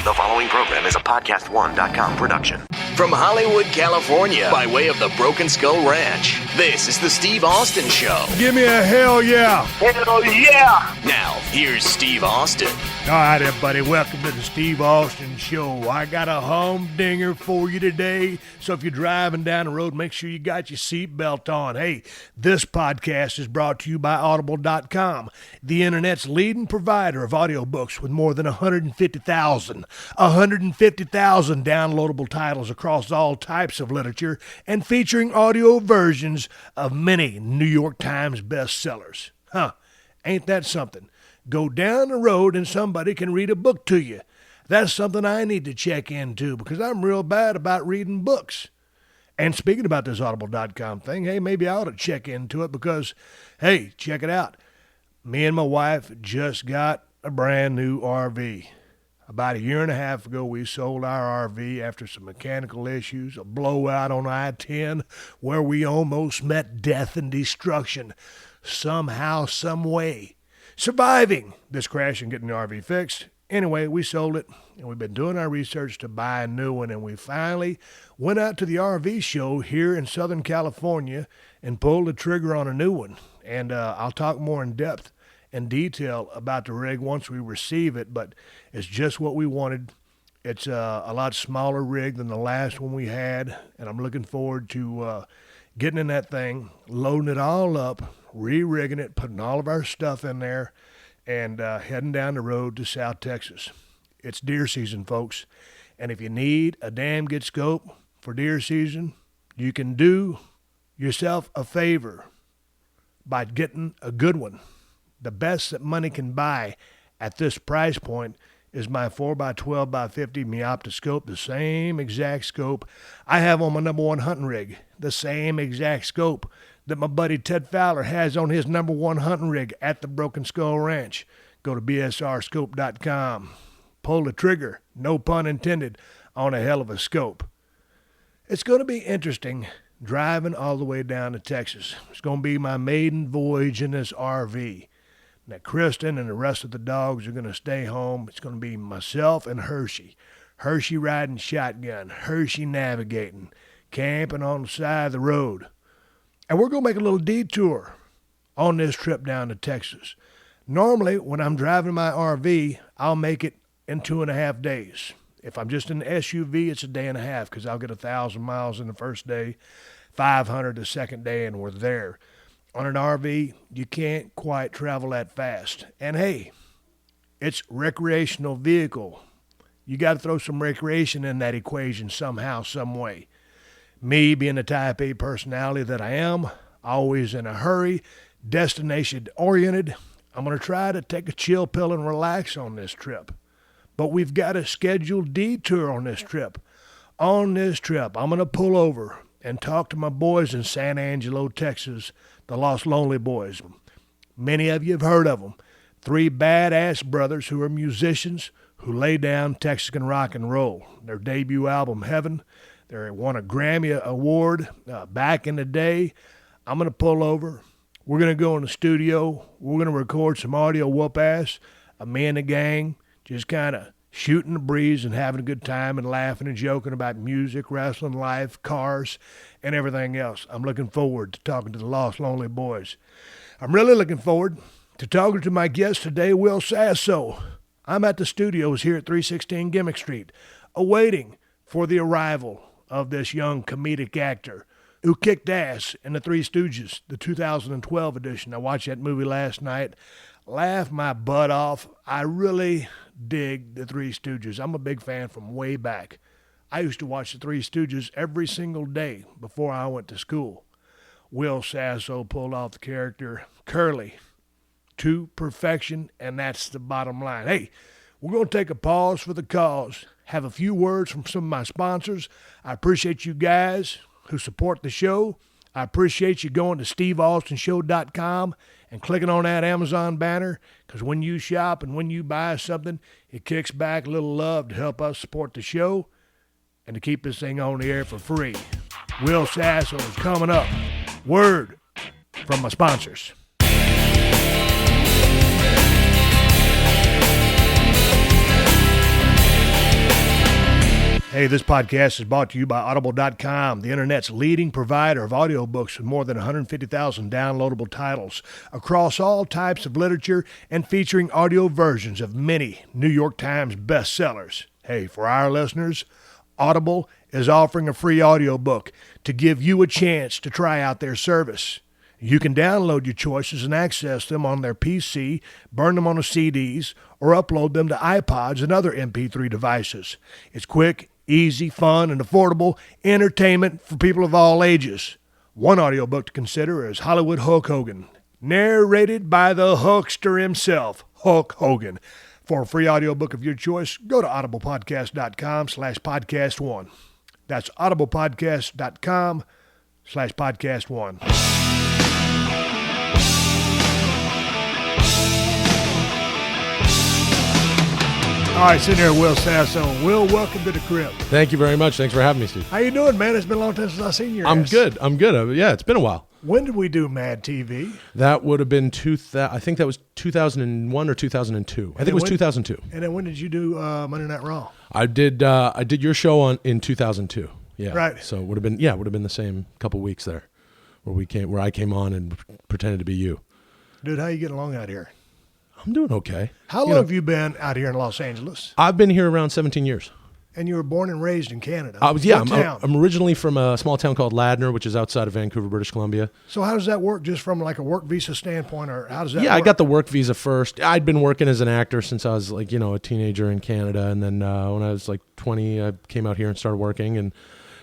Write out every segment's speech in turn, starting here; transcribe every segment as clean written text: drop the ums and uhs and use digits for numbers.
The following program is a PodcastOne.com production. From Hollywood, California, by way of the Broken Skull Ranch, this is the Steve Austin Show. Give me a hell yeah. Hell yeah. Now, here's Steve Austin. All right, everybody, welcome to the Steve Austin Show. I got a humdinger for you today, so if you're driving down the road, make sure you got your seatbelt on. Hey, this podcast is brought to you by Audible.com, the internet's leading provider of audiobooks with more than 150,000 downloadable titles across all types of literature and featuring audio versions of many New York Times bestsellers. Ain't that something? Go down the road and somebody can read a book to you. That's something I need to check into because I'm real bad about reading books. And speaking about this Audible.com thing, hey, maybe I ought to check into it because, hey, check it out. Me and my wife just got a brand new RV. About a year and a half ago, we sold our RV after some mechanical issues, a blowout on I-10 where we almost met death and destruction. Somehow, some way, surviving this crash and getting the RV fixed. Anyway, we sold it, and we've been doing our research to buy a new one, and we finally went out to the RV show here in Southern California and pulled the trigger on a new one. And I'll talk more in depth and detail about the rig once we receive it, but it's just what we wanted. It's a lot smaller rig than the last one we had, and I'm looking forward to getting in that thing, loading it all up, re-rigging it, putting all of our stuff in there, and heading down the road to South Texas. It's deer season, folks, and if you need a damn good scope for deer season, you can do yourself a favor by getting a good one. The best that money can buy at this price point is my 4x12x50 Meopta scope, the same exact scope I have on my number one hunting rig, the same exact scope that my buddy Ted Fowler has on his number one hunting rig at the Broken Skull Ranch. Go to bsrscope.com. Pull the trigger, no pun intended, on a hell of a scope. It's going to be interesting driving all the way down to Texas. It's going to be my maiden voyage in this RV. Now, Kristen and the rest of the dogs are going to stay home. It's going to be myself and Hershey. Hershey riding shotgun, Hershey navigating, camping on the side of the road. And we're going to make a little detour on this trip down to Texas. Normally, when I'm driving my RV, I'll make it in 2.5 days. If I'm just in the SUV, it's a day and a half because I'll get 1,000 miles in the first day, 500 the second day, and we're there. On an RV, you can't quite travel that fast. And hey, it's recreational vehicle. You got to throw some recreation in that equation somehow, some way. Me being the type A personality that I am, always in a hurry, destination-oriented, I'm going to try to take a chill pill and relax on this trip. But we've got a scheduled detour on this trip. On this trip, I'm going to pull over and talk to my boys in San Angelo, Texas, the Lost Lonely Boys. Many of you have heard of them. 3 badass brothers who are musicians who lay down Texican rock and roll. Their debut album, Heaven, they won a Grammy Award back in the day. I'm going to pull over. We're going to go in the studio. We're going to record some audio whoop-ass. Me and the gang just kind of shooting the breeze and having a good time and laughing and joking about music, wrestling, life, cars, and everything else. I'm looking forward to talking to the Lost Lonely Boys. I'm really looking forward to talking to my guest today, Will Sasso. I'm at the studios here at 316 Gimmick Street, awaiting for the arrival of this young comedic actor who kicked ass in the Three Stooges, the 2012 edition. I watched that movie last night, laughed my butt off. I really dig the Three Stooges. I'm a big fan from way back. I used to watch the Three Stooges every single day before I went to school. Will Sasso pulled off the character Curly to perfection, and that's the bottom line. Hey, we're going to take a pause for the cause, have a few words from some of my sponsors. I appreciate you guys who support the show. I appreciate you going to steveaustinshow.com and clicking on that Amazon banner, because when you shop and when you buy something, it kicks back a little love to help us support the show and to keep this thing on the air for free. Will Sasso is coming up. Word from my sponsors. Hey, this podcast is brought to you by Audible.com, the internet's leading provider of audiobooks with more than 150,000 downloadable titles across all types of literature and featuring audio versions of many New York Times bestsellers. Hey, for our listeners, Audible is offering a free audiobook to give you a chance to try out their service. You can download your choices and access them on their PC, burn them on CDs, or upload them to iPods and other MP3 devices. It's quick, easy, fun, and affordable entertainment for people of all ages. One audiobook to consider is Hollywood Hulk Hogan, narrated by the Hulkster himself, Hulk Hogan. For a free audiobook of your choice, go to audiblepodcast.com/podcastone. That's audiblepodcast.com/podcastone. All right, sitting here with Will Sasso. Will, welcome to the crib. Thank you very much. Thanks for having me, Steve. How you doing, man? It's been a long time since I've seen your I'm ass. good. Yeah, it's been a while. When did we do Mad TV? That would have been I think that was 2001 or 2002. I think it was 2002. And then when did you do Monday Night Raw? I did your show in 2002. Yeah. Right. So it would have been the same couple weeks there where I came on and pretended to be you. Dude, how you getting along out here? I'm doing okay. How long have you been out here in Los Angeles? I've been here around 17 years. And you were born and raised in Canada. What town? I'm originally from a small town called Ladner, which is outside of Vancouver, British Columbia. So how does that work, just from like a work visa standpoint, or how does that work? I got the work visa first. I'd been working as an actor since I was a teenager in Canada, and then when I was 20, I came out here and started working and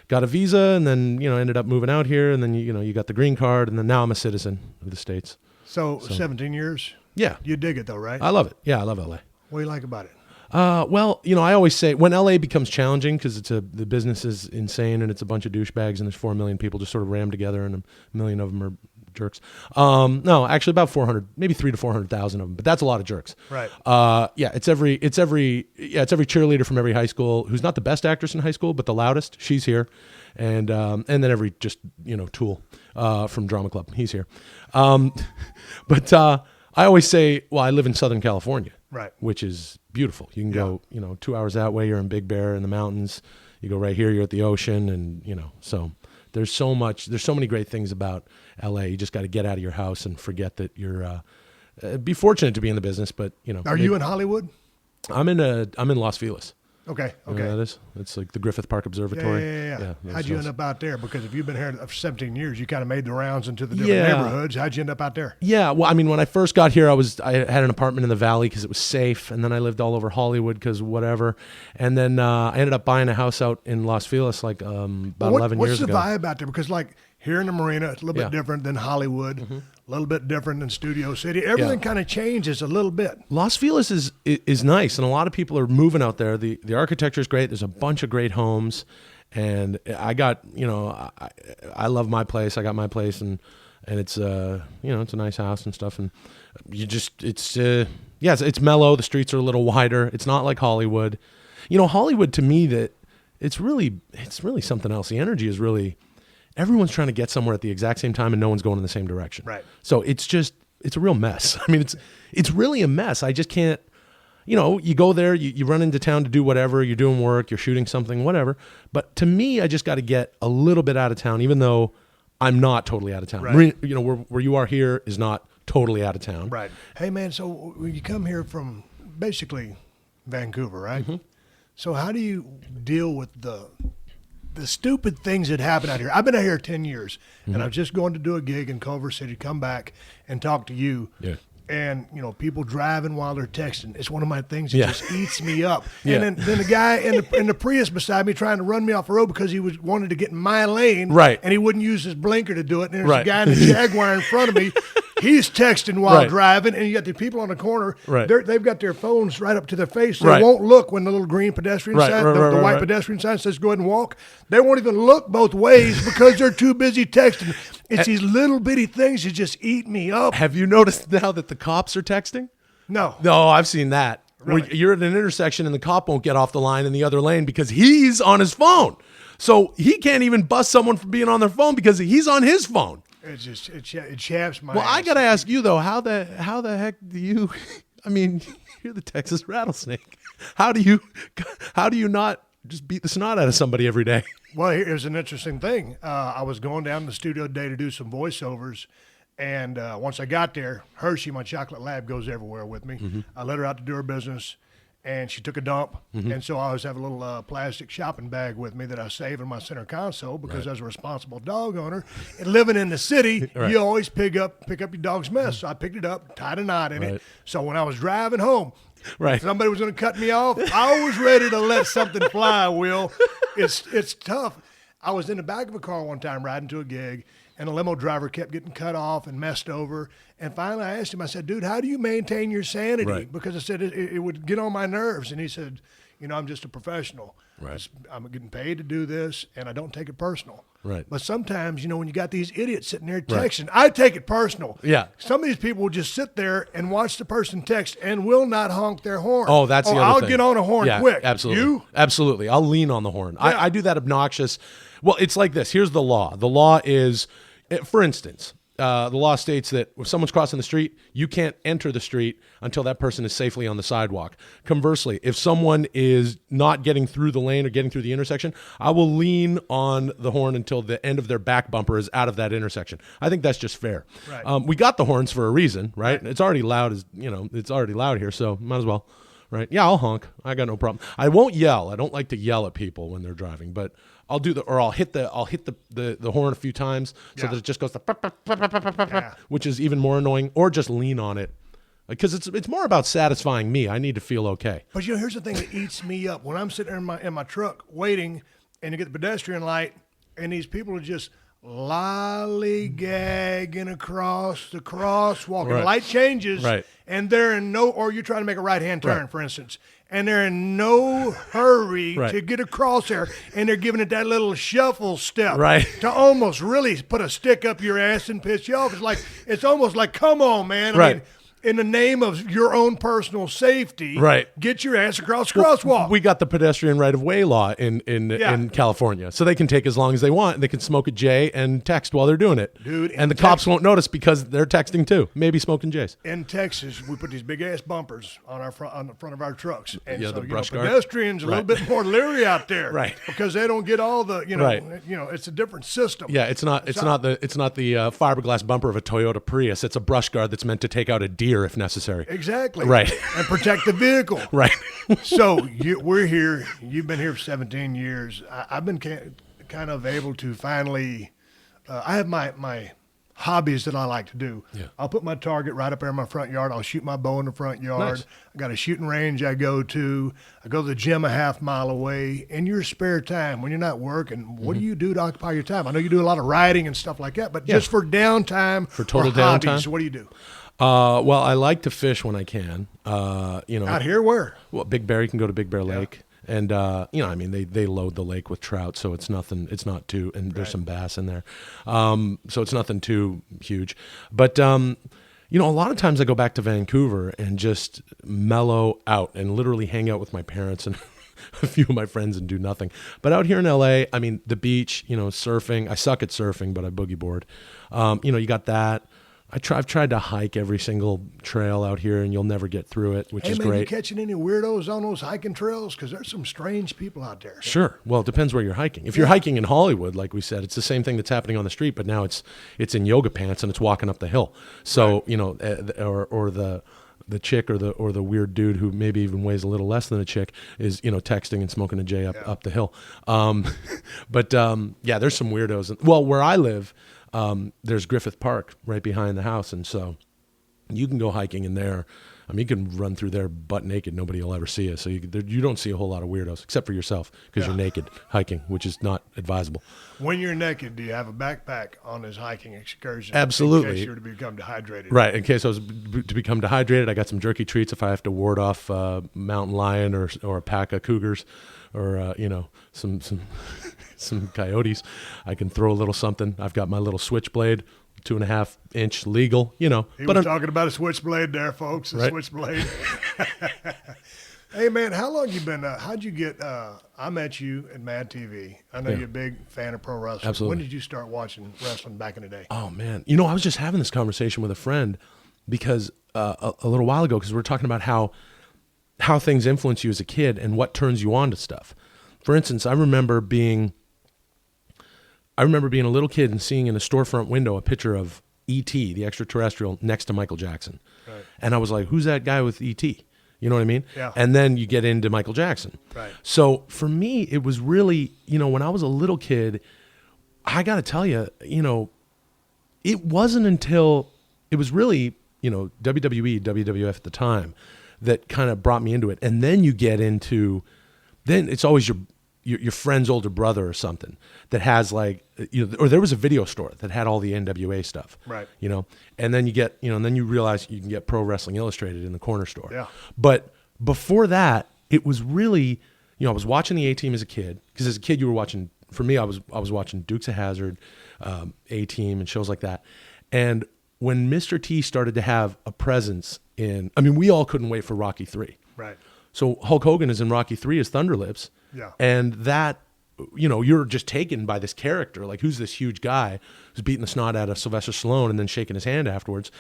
got a visa, and then ended up moving out here, and then you got the green card, and then now I'm a citizen of the States. So 17 years? Yeah. You dig it though, right? I love it. Yeah, I love LA. What do you like about it? Well, I always say when LA becomes challenging because the business is insane and it's a bunch of douchebags and there's 4 million people just sort of rammed together and a million of them are jerks. No, actually about 400, maybe 300,000 to 400,000 of them, but that's a lot of jerks. Right. It's every cheerleader from every high school who's not the best actress in high school, but the loudest. She's here. And then every tool from Drama Club. He's here. But I always say, well, I live in Southern California, right, which is beautiful. You can go, 2 hours that way, you're in Big Bear in the mountains. You go right here, you're at the ocean, and so there's so many great things about LA. You just got to get out of your house and forget that you're. Be fortunate to be in the business, but Are you in Hollywood? I'm in Las Vegas. Okay. You know what that is? It's like the Griffith Park Observatory. Yeah. How'd you end up out there? Because if you've been here for 17 years, you kind of made the rounds into the different neighborhoods. How'd you end up out there? Yeah, well, I mean, when I first got here, I had an apartment in the Valley because it was safe, and then I lived all over Hollywood because whatever, and then I ended up buying a house out in Las Vegas about 11 years ago. What's the vibe out there? Because here in the marina, it's a little bit different than Hollywood, a little bit different than Studio City. Everything kind of changes a little bit. Las Vegas is nice, and a lot of people are moving out there. The architecture is great. There's a bunch of great homes, and I got I love my place. I got my place, and it's it's a nice house and stuff, and it's mellow. The streets are a little wider. It's not like Hollywood. Hollywood to me it's really something else. The energy is really. Everyone's trying to get somewhere at the exact same time and no one's going in the same direction. Right. So it's a real mess. I mean, it's really a mess. I just can't, you go there, you run into town to do whatever, you're doing work, you're shooting something, whatever. But to me, I just got to get a little bit out of town, even though I'm not totally out of town. Right. Where you are here is not totally out of town. Right. Hey, man, so when you come here from basically Vancouver, right? Mm-hmm. So how do you deal with the stupid things that happen out here? I've been out here 10 years, and I'm just going to do a gig in Culver City, come back and talk to you. Yeah. And, people driving while they're texting. It's one of my things that just eats me up. Yeah. And then the guy in the Prius beside me trying to run me off the road because he wanted to get in my lane. Right. And he wouldn't use his blinker to do it. And there's Right. a guy in the Jaguar in front of me. He's texting while driving, and you got the people on the corner. Right. They've got their phones right up to their face. They Right. won't look when the little green pedestrian sign, the white pedestrian sign says go ahead and walk. They won't even look both ways because they're too busy texting. It's these little bitty things that just eat me up. Have you noticed now that the cops are texting? No. No, I've seen that. Really? Where you're at an intersection and the cop won't get off the line in the other lane because he's on his phone. So he can't even bust someone for being on their phone because he's on his phone. It's just it chaps my. Well, ass. I got to ask you though, how the heck do you? I mean, you're the Texas rattlesnake. How do you not just beat the snot out of somebody every day. Well, here's an interesting thing. I was going down to the studio today to do some voiceovers, and once I got there, Hershey, my chocolate lab, goes everywhere with me. Mm-hmm. I let her out to do her business, and she took a dump, Mm-hmm. and so I always have a little plastic shopping bag with me that I save in my center console because as a responsible dog owner and living in the city, Right. you always pick up your dog's mess. So I picked it up, tied a knot in Right. it. So when I was driving home, Right. somebody was going to cut me off, I was ready to let something fly, Will. It's tough. I was in the back of a car one time riding to a gig, and a limo driver kept getting cut off and messed over. And finally I asked him, I said, dude, how do you maintain your sanity? Right. Because I said it would get on my nerves. And he said, I'm just a professional. Right. I'm getting paid to do this, and I don't take it personal. Right. But sometimes, when you got these idiots sitting there texting, I take it personal. Yeah. Some of these people will just sit there and watch the person text and will not honk their horn. Oh, that's the other I'll thing. get on a horn Yeah, quick. Absolutely. You? Absolutely. I'll lean on the horn. Yeah. I do that obnoxious. Well, it's like this. Here's the law. The law is, for instance, the law states that if someone's crossing the street, you can't enter the street until that person is safely on the sidewalk. Conversely, if someone is not getting through the lane or getting through the intersection, I will lean on the horn until the end of their back bumper is out of that intersection. I think that's just fair. Right. We got the horns for a reason, right? It's already loud it's already loud here, so might as well. Right? Yeah, I'll honk. I got no problem. I won't yell. I don't like to yell at people when they're driving, but I'll hit the horn a few times so that it just goes which is even more annoying, or just lean on it. Because it's more about satisfying me. I need to feel okay. But here's the thing that eats me up. When I'm sitting there in my truck waiting, and you get the pedestrian light, and these people are just lollygagging across the crosswalk. And the light changes, Right. and they're in or you're trying to make a right-hand turn, for instance, and they're in no hurry Right. to get across there, and they're giving it that little shuffle step Right. to almost really put a stick up your ass and piss you off. It's almost like, come on, man. I Right. mean, in the name of your own personal safety, Right. get your ass across the crosswalk. We got the pedestrian right of way law in California, so they can take as long as they want. They can smoke a J and text while they're doing it, Dude, and the cops won't notice because they're texting too, maybe smoking J's. In Texas, we put these big ass bumpers on the front of our trucks, and Yeah, so the brush guard. pedestrians are a little bit more leery out there, Right. Because they don't get all the Right. it's a different system. Yeah, it's not the fiberglass bumper of a Toyota Prius. It's a brush guard that's meant to take out a deer if necessary. Exactly. Right. And protect the vehicle. Right. So we're here. You've been here for 17 years. I've been kind of able to finally. I have my hobbies that I like to do. Yeah. I'll put my target right up there in my front yard. I'll shoot my bow in the front yard. Nice. I got a shooting range I go to. I go to the gym a half mile away. In your spare time, when you're not working, what do you do to occupy your time? I know you do a lot of writing and stuff like that, but just for downtime, For total hobbies, downtime? what do you do? Well, I like to fish when I can. Out here, where? Well, Big Bear, you can go to Big Bear Lake. And, they load the lake with trout, so it's nothing, it's not too, and there's some bass in there. So it's nothing too huge. But, a lot of times I go back to Vancouver and just mellow out and literally hang out with my parents and a few of my friends and do nothing. But out here in LA, the beach, surfing. I suck at surfing, but I boogie board. You got that. I've tried to hike every single trail out here, and you'll never get through it, which is You great. catching any weirdos on those hiking trails? Because there's some strange people out there. Sure. Well, it depends where you're hiking. If you're hiking in Hollywood, like we said, it's the same thing that's happening on the street, but now it's in yoga pants and it's walking up the hill. So or the chick or the weird dude who maybe even weighs a little less than a chick is texting and smoking a J up the hill. There's some weirdos. Well, where I live. There's Griffith Park right behind the house, and so you can go hiking in there. You can run through there butt naked. Nobody will ever see you. So you don't see a whole lot of weirdos, except for yourself, because you're naked hiking, which is not advisable. When you're naked, do you have a backpack on this hiking excursion? Absolutely. In case you were to become dehydrated. Right. In case I was to become dehydrated, I got some jerky treats if I have to ward off mountain lion or a pack of cougars or, some coyotes. I can throw a little something. I've got my little switchblade, 2.5 inch legal, He was talking about a switchblade there, folks. A switchblade. Hey, man, how long you been, how'd you get, I met you at Mad TV. I know you're a big fan of pro wrestling. Absolutely. When did you start watching wrestling back in the day? Oh, man. I was just having this conversation with a friend because a little while ago, because we were talking about how things influence you as a kid and what turns you on to stuff. For instance, I remember being a little kid and seeing in a storefront window a picture of E.T., the extraterrestrial, next to Michael Jackson. Right. And I was like, who's that guy with E.T.? You know what I mean? Yeah. And then you get into Michael Jackson. Right. So for me, it was really, when I was a little kid, I got to tell you, it wasn't until it was really, WWE, WWF at the time that kind of brought me into it. And then you get into, then it's always your friend's older brother or something that has like, or there was a video store that had all the NWA stuff. Right. And then you get, and then you realize you can get Pro Wrestling Illustrated in the corner store. Yeah. But before that, it was really, I was watching the A-Team as a kid, because as a kid you were watching, for me, I was watching Dukes of Hazzard, A-Team and shows like that. And when Mr. T started to have a presence we all couldn't wait for Rocky 3. Right. So Hulk Hogan is in Rocky 3 as Thunderlips. Yeah. And that, you're just taken by this character. Like, who's this huge guy who's beating the snot out of Sylvester Stallone and then shaking his hand afterwards?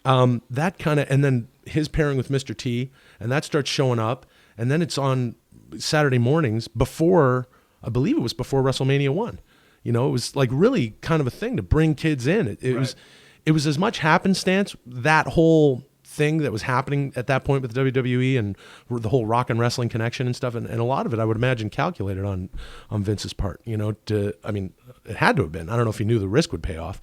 That kind of, and then his pairing with Mr. T, and that starts showing up. And then it's on Saturday mornings before, I believe it was before WrestleMania 1. It was like really kind of a thing to bring kids in. It was as much happenstance, that whole thing that was happening at that point with WWE and the whole rock and wrestling connection and stuff. And a lot of it, I would imagine, calculated on Vince's part, it had to have been. I don't know if he knew the risk would pay off,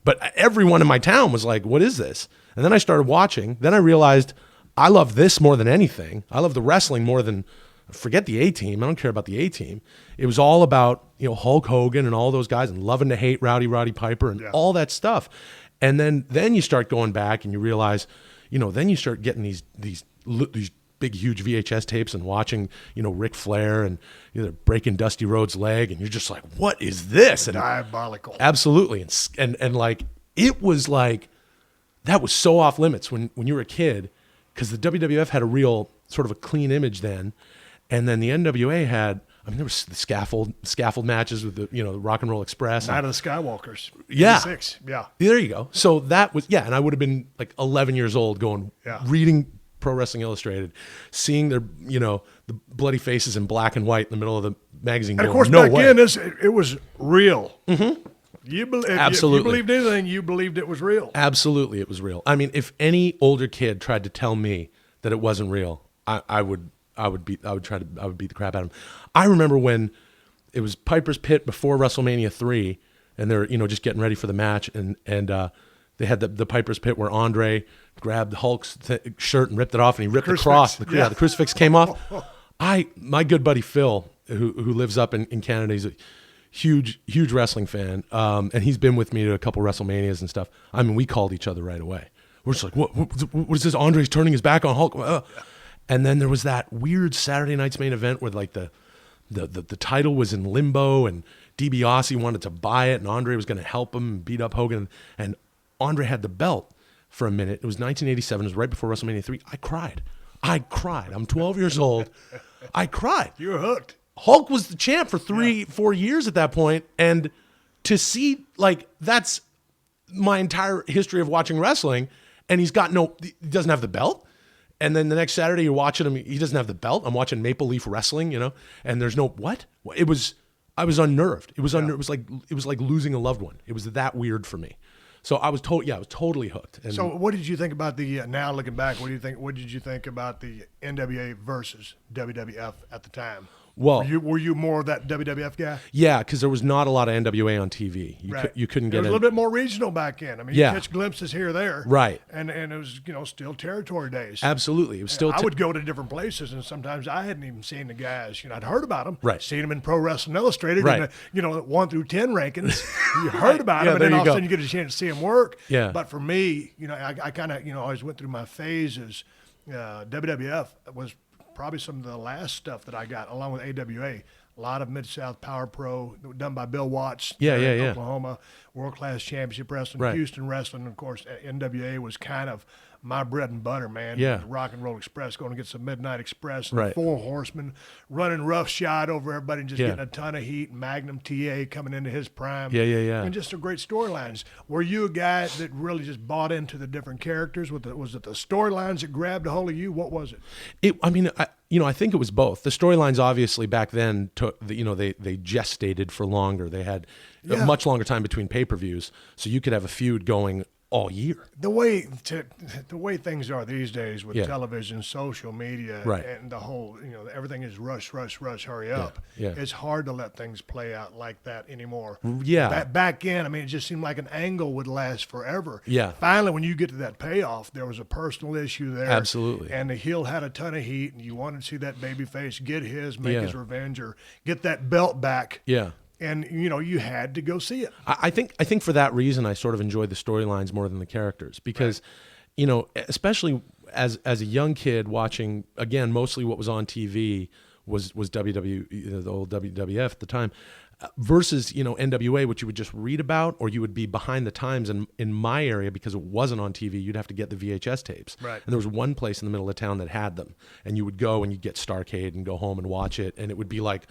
but everyone in my town was like, what is this? And then I started watching. Then I realized I love this more than anything. I love the wrestling more than, forget the A-Team. I don't care about the A-Team. It was all about, Hulk Hogan and all those guys and loving to hate Roddy Piper and all that stuff. And then you start going back and you realize, then you start getting these big, huge VHS tapes and watching, Ric Flair and breaking Dusty Rhodes' leg. And you're just like, what is this? And diabolical. Absolutely. And like, it was like, that was so off limits when you were a kid, because the WWF had a real sort of a clean image then. And then the NWA had, there was the scaffold matches with the Rock and Roll Express. Night of the Skywalkers. Yeah. 86. Yeah. There you go. So that was, and I would have been like 11 years old reading Pro Wrestling Illustrated, seeing their, the bloody faces in black and white in the middle of the magazine. And of course, back then, it was real. Mm-hmm. Absolutely. If you believed anything, you believed it was real. Absolutely, it was real. If any older kid tried to tell me that it wasn't real, I would beat the crap out of him. I remember when it was Piper's Pit before WrestleMania 3, and they're just getting ready for the match, and they had the Piper's Pit where Andre grabbed Hulk's shirt and ripped it off, and he ripped the cross. The crucifix came off. My good buddy Phil, who lives up in Canada, he's a huge wrestling fan, and he's been with me to a couple WrestleManias and stuff. We called each other right away. We're just like, what is this? Andre's turning his back on Hulk. And then there was that weird Saturday night's main event where like the title was in limbo, and DiBiase wanted to buy it, and Andre was going to help him beat up Hogan, and Andre had the belt for a minute. It was 1987. It was right before WrestleMania 3. I cried. I'm 12 years old. I cried. You were hooked. Hulk was the champ for 4 years at that point, and to see, like, that's my entire history of watching wrestling, and he doesn't have the belt. And then the next Saturday you're watching him, he doesn't have the belt. I'm watching Maple Leaf Wrestling, and there's no, what? I was unnerved. It was like losing a loved one. It was that weird for me. So I was totally hooked. And so what did you think about now looking back, what did you think about the NWA versus WWF at the time? Well, were you more of that WWF guy? Yeah, because there was not a lot of NWA on TV. You couldn't get it. It was a little bit more regional back then. You catch glimpses here or there. Right. And it was, still territory days. Absolutely. It was still. I would go to different places, and sometimes I hadn't even seen the guys. I'd heard about them. Right. Seen them in Pro Wrestling Illustrated. Right. And 1 through 10 rankings. You heard about them, and then all of a sudden you get a chance to see them work. Yeah. But for me, I kind of, always went through my phases. WWF was probably some of the last stuff that I got, along with AWA. A lot of Mid-South Power Pro done by Bill Watts in Oklahoma, World Class Championship Wrestling, right. Houston Wrestling. Of course, NWA was kind of my bread and butter, man. Yeah. The Rock and Roll Express, going to get some Midnight Express, and Right. the Four Horsemen running roughshod over everybody and just Yeah. getting a ton of heat. Magnum TA coming into his prime. Yeah. And just a great storylines. Were you a guy that really just bought into the different characters? Was it the storylines that grabbed a hold of you? What was it? I think it was both. The storylines obviously back then they gestated for longer. They had a much longer time between pay-per-views, so you could have a feud going all year. The way things are these days with Yeah. television, social media, Right. and the whole, everything is rush, hurry up. Yeah. It's hard to let things play out like that anymore. Yeah. Back in, it just seemed like an angle would last forever. Yeah. Finally, when you get to that payoff, there was a personal issue there. Absolutely. And the heel had a ton of heat, and you wanted to see that baby face get his, make Yeah. his revenge, or get that belt back. Yeah. And, you had to go see it. I think for that reason, I sort of enjoyed the storylines more than the characters because, especially as a young kid watching, again, mostly what was on TV was the old WWF at the time, versus, NWA, which you would just read about, or you would be behind the times. And in my area, because it wasn't on TV, you'd have to get the VHS tapes. Right. And there was one place in the middle of town that had them, and you would go and you'd get Starrcade and go home and watch it, and it would be like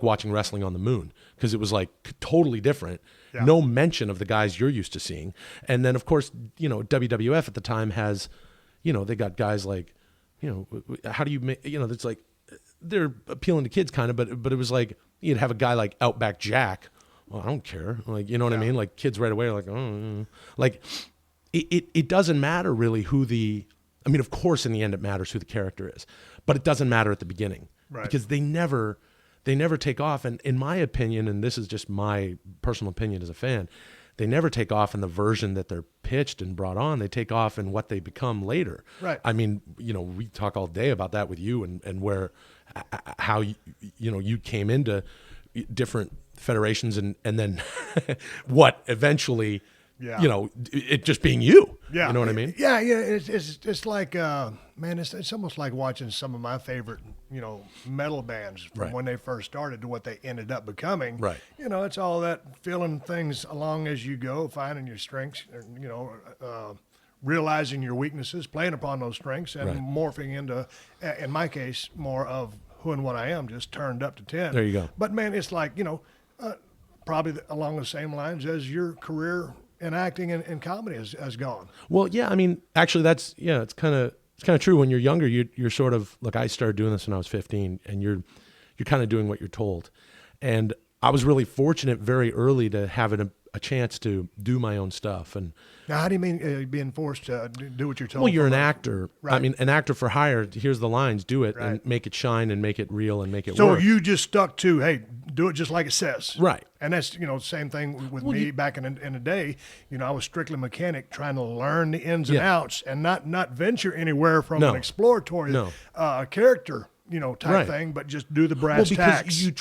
watching wrestling on the moon because it was like totally different. Yeah. No mention of the guys you're used to seeing. And then, of course, WWF at the time has, they got guys like, how do you make, it's like they're appealing to kids kind of, but it was like you'd have a guy like Outback Jack. Well, I don't care. Like, you know what I mean? Like kids right away are like, oh, like it doesn't matter really of course, in the end, it matters who the character is, but it doesn't matter at the beginning because they never take off. And in my opinion, and this is just my personal opinion as a fan, they never take off in the version that they're pitched and brought on. They take off in what they become later. Right. I mean, we talk all day about that with you and how you came into different federations and then what eventually, it just being you. Yeah. You know what I mean? Yeah. It's like, man, it's almost like watching some of my favorite, metal bands from when they first started to what they ended up becoming. Right. It's all that feeling things along as you go, finding your strengths, realizing your weaknesses, playing upon those strengths, and morphing into, in my case, more of who and what I am, just turned up to 10. There you go. But man, it's like, probably along the same lines as your career in acting and comedy has gone. Well, yeah, actually it's kind of true. When you're younger, you're sort of like, I started doing this when I was 15, and you're kind of doing what you're told. And I was really fortunate very early to have a chance to do my own stuff. And now, how do you mean being forced to do what you're told? well, you're an actor. Right. An actor for hire. Here's the lines. Do it and Right. make it shine and make it real and make it So work. you just stuck to, hey, do it just like it says. Right. And that's, same thing with me back in the day. I was strictly mechanic, trying to learn the ins and outs and not venture anywhere from No. an exploratory No. character, type Right. thing, but just do the brass tacks. you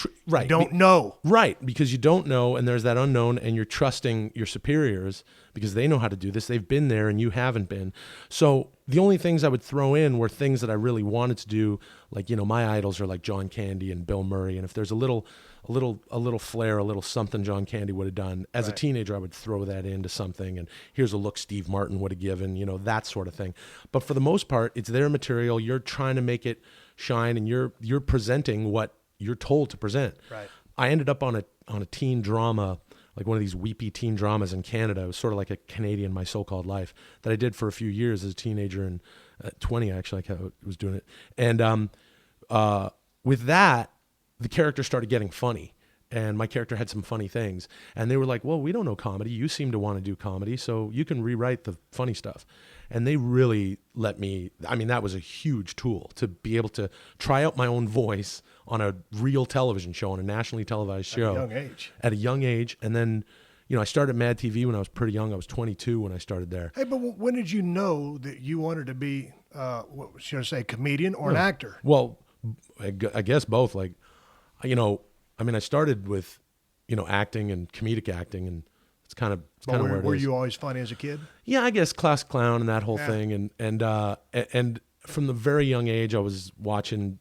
don't know. Right, because you don't know, and there's that unknown, and you're trusting your superiors because they know how to do this. They've been there, and you haven't been. So the only things I would throw in were things that I really wanted to do. Like, my idols are like John Candy and Bill Murray, and if there's a little flair, a little something John Candy would have done as a teenager, I would throw that into something. And here's a look Steve Martin would have given, that sort of thing. But for the most part, it's their material. You're trying to make it shine, and you're presenting what you're told to present. Right. I ended up on a teen drama, like one of these weepy teen dramas in Canada. It was sort of like a Canadian My So-Called Life that I did for a few years as a teenager, and 20 actually, I was doing it. And with that, the character started getting funny, and my character had some funny things. And they were like, well, we don't know comedy. You seem to want to do comedy, so you can rewrite the funny stuff. And they really let me, that was a huge tool to be able to try out my own voice on a real television show, on a nationally televised show. At a young age. At a young age. And then, I started Mad TV when I was pretty young. I was 22 when I started there. Hey, but when did you know that you wanted to be, what should I say, comedian or an actor? Well, I guess both. Like, I started with, acting and comedic acting, and it's kind of where it is. Were you always funny as a kid? Yeah, I guess class clown and that whole thing. And from the very young age, I was watching,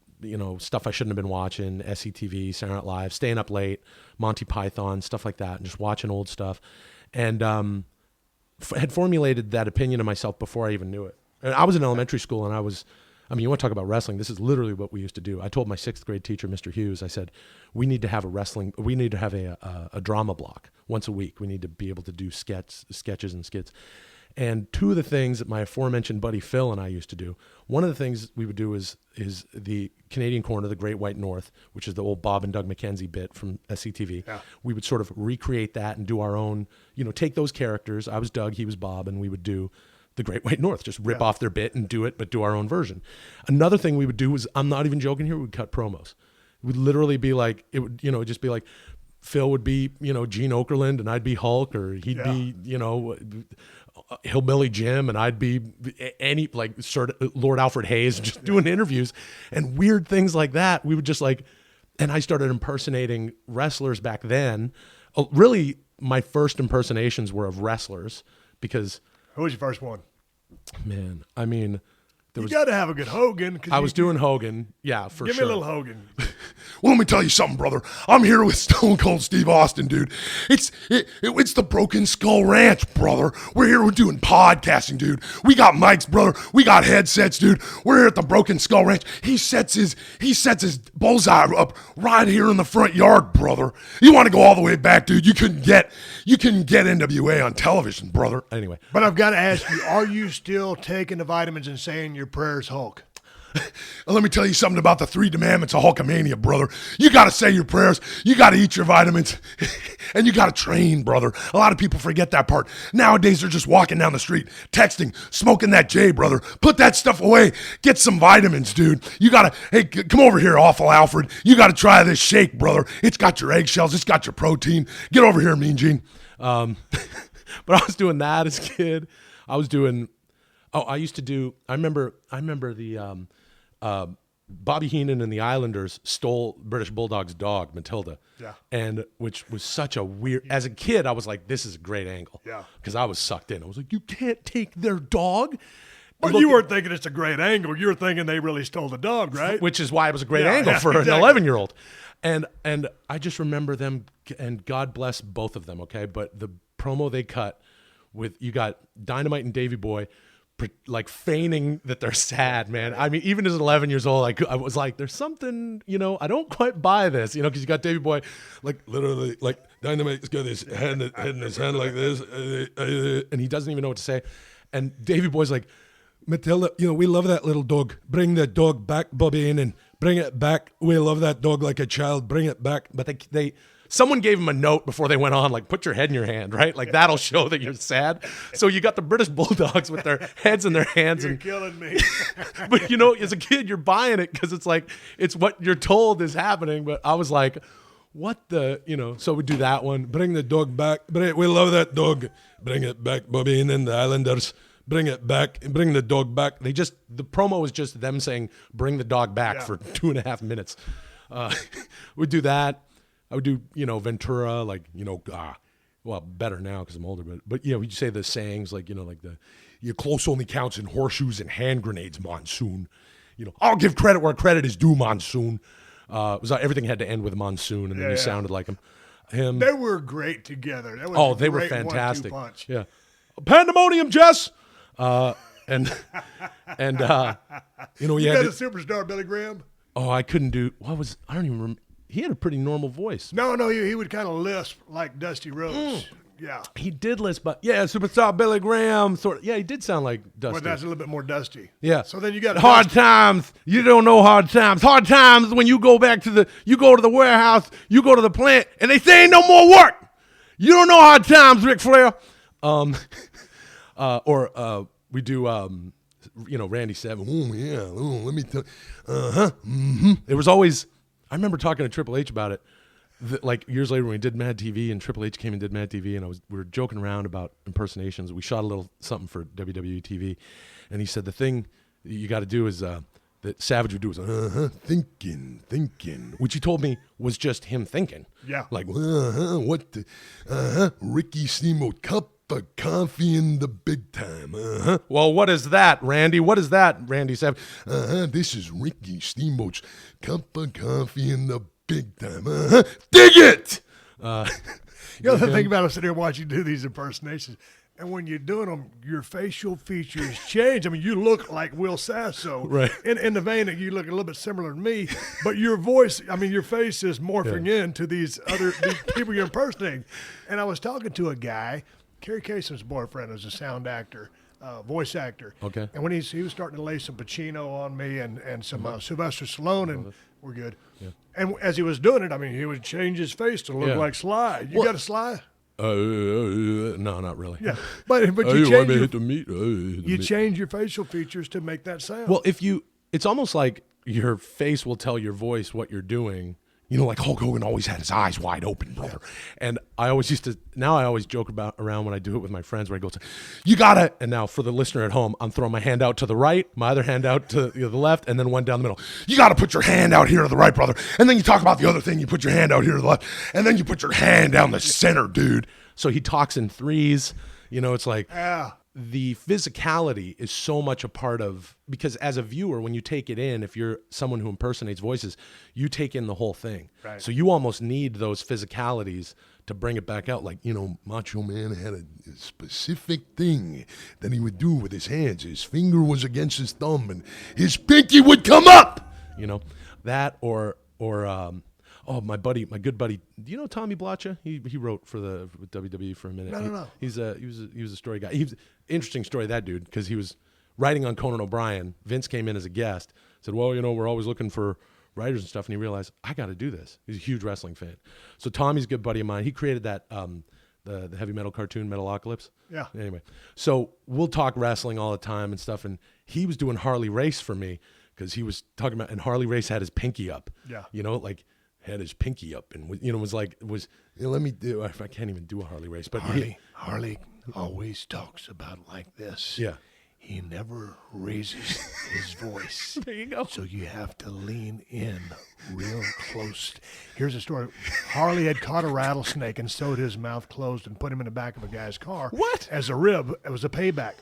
stuff I shouldn't have been watching, SCTV, Saturday Night Live, staying up late, Monty Python, stuff like that, and just watching old stuff. And had formulated that opinion of myself before I even knew it. And I was in elementary school, and you want to talk about wrestling? This is literally what we used to do. I told my 6th grade teacher, Mr. Hughes, I said, we need to have a drama block once a week. We need to be able to do sketches and skits. And 2 of the things that my aforementioned buddy Phil and I used to do, one of the things we would do is the Canadian corner, the Great White North, which is the old Bob and Doug McKenzie bit from SCTV. Yeah. We would sort of recreate that and do our own, take those characters. I was Doug, he was Bob, and we would do the Great White North, just rip off their bit and do it, but do our own version. Another thing we would do was, I'm not even joking here, we would cut promos. It would literally be like, just be like, Phil would be, Gene Okerlund, and I'd be Hulk, or he'd be, Hillbilly Jim, and I'd be Sir Lord Alfred Hayes, just doing interviews and weird things like that. We would just and I started impersonating wrestlers back then. Really, my first impersonations were of wrestlers because. Who was your first one? Man, I mean, you got to have a good Hogan. I was doing Hogan, yeah, for sure. Give me a little Hogan. Well, let me tell you something, brother. I'm here with Stone Cold Steve Austin, dude. It's the Broken Skull Ranch, brother. We're here. We're doing podcasting, dude. We got mics, brother. We got headsets, dude. We're here at the Broken Skull Ranch. He sets his bullseye up right here in the front yard, brother. You want to go all the way back, dude? You couldn't get NWA on television, brother. Anyway, but I've got to ask you: are you still taking the vitamins and saying your prayers, Hulk? Let me tell you something about the 3 commandments of Hulkamania, brother. You got to say your prayers. You got to eat your vitamins. And you got to train, brother. A lot of people forget that part. Nowadays, they're just walking down the street, texting, smoking that J, brother. Put that stuff away. Get some vitamins, dude. You got to, hey, come over here, Awful Alfred. You got to try this shake, brother. It's got your eggshells. It's got your protein. Get over here, Mean Gene. But I was doing that as a kid. I was doing, I remember the, Bobby Heenan and the Islanders stole British Bulldog's dog, Matilda. Yeah. And which was such a weird, as a kid, I was like, this is a great angle. Yeah. Because I was sucked in. I was like, you can't take their dog. Well, you weren't thinking it's a great angle. You were thinking they really stole the dog, right? Which is why it was a great angle for an 11-year-old. And I just remember them, and God bless both of them, okay? But the promo they cut with, you got Dynamite and Davey Boy, feigning that they're sad, man. I mean, even as 11 years old, I was like, there's something, I don't quite buy this, because you got Davey Boy, literally, Dynamite's got his head in his hand like this, and he doesn't even know what to say. And Davey Boy's like, Matilda, we love that little dog. Bring the dog back, Bobby, and bring it back. We love that dog like a child. Bring it back. But someone gave him a note before they went on, put your head in your hand, right? That'll show that you're sad. So you got the British Bulldogs with their heads in their hands. You're killing me. But, as a kid, you're buying it because it's what you're told is happening. But I was like, what the, so we do that one. Bring the dog back. We love that dog. Bring it back, Bobby. And then the Islanders, bring it back. Bring the dog back. The promo was just them saying, bring the dog back for 2.5 minutes. We'd do that. I would do, Ventura, well, better now because I'm older, but we say the sayings your close only counts in horseshoes and hand grenades, Monsoon. I'll give credit where credit is due, Monsoon. Everything had to end with Monsoon, and then he sounded like him. They were great together. That was they were fantastic. 1-2 punch. Yeah, Pandemonium, Jess. You got a superstar, Billy Graham. Oh, I couldn't do. I don't even remember. He had a pretty normal voice. No, he would kind of lisp like Dusty Rhodes. Yeah. He did lisp, but superstar Billy Graham. He did sound like Dusty. But that's a little bit more Dusty. Yeah. So then you got hard times. You don't know hard times. Hard times when you go back to you go to the warehouse, you go to the plant, and they say ain't no more work. You don't know hard times, Ric Flair. We do, Randy Savage. Oh yeah. Oh, let me tell. Mm-hmm. It was always. I remember talking to Triple H about it, years later when we did Mad TV, and Triple H came and did Mad TV, and we were joking around about impersonations. We shot a little something for WWE TV, and he said the thing you got to do is that Savage would do is thinking, which he told me was just him thinking. Yeah. What the Ricky Steamboat cup of coffee in the big time. Well, what is that, Randy? What is that, Randy Savage? This is Ricky Steamboat's cup of coffee in the big time. Dig it! The thing about us sitting here watching you do these impersonations, And when you're doing them, your facial features change. I mean, you look like Will Sasso, Right. in the vein that you look a little bit similar to me, but your voice, I mean, your face is morphing into these people you're impersonating. And I was talking to a guy, Carrie Kasem's boyfriend, is a sound actor, voice actor. Okay. And when he was starting to lay some Pacino on me and some Sylvester Stallone, and we're good. Yeah. And as he was doing it, I mean, he would change his face to look like Sly. You got a Sly? No, not really. Yeah, but you want change me to your, hit the meat? you change your facial features to make that sound. Well, it's almost like your face will tell your voice what you're doing. You know, like Hulk Hogan always had his eyes wide open, brother. And I always now I always joke around when I do it with my friends where I go, you gotta, and now for the listener at home, I'm throwing my hand out to the right, my other hand out to the left, and then one down the middle. You got to put your hand out here to the right, brother. And then you talk about the other thing. You put your hand out here to the left. And then you put your hand down the center, dude. So he talks in threes. You know, it's like Yeah. the physicality is so much a part of, because as a viewer, when you take it in, if you're someone who impersonates voices, you take in the whole thing. Right. So you almost need those physicalities to bring it back out. Like, You know, Macho Man had a specific thing that he would do with his hands. His finger was against his thumb, and his pinky would come up. you know, that or my good buddy. Do you know Tommy Blacha? He wrote for the WWE for a minute. No. He was a story guy. He was interesting story, that dude, because he was writing on Conan O'Brien. Vince came in as a guest. Said, well, you know, we're always looking for writers and stuff, and he realized I got to do this. He's a huge wrestling fan. So Tommy's a good buddy of mine. He created that the heavy metal cartoon Metalocalypse. Yeah. Anyway, so we'll talk wrestling all the time and stuff, and he was doing Harley Race for me because he was talking about, and Harley Race had his pinky up. Yeah. You know, like had his pinky up, and you know was let me do. I can't even do a Harley Race, but Harley always talks about like this. Yeah. He never raises his voice. There you go. So you have to lean in real close. Here's a story. Harley had caught a rattlesnake and sewed his mouth closed and put him in the back of a guy's car. What? As a rib. It was a payback.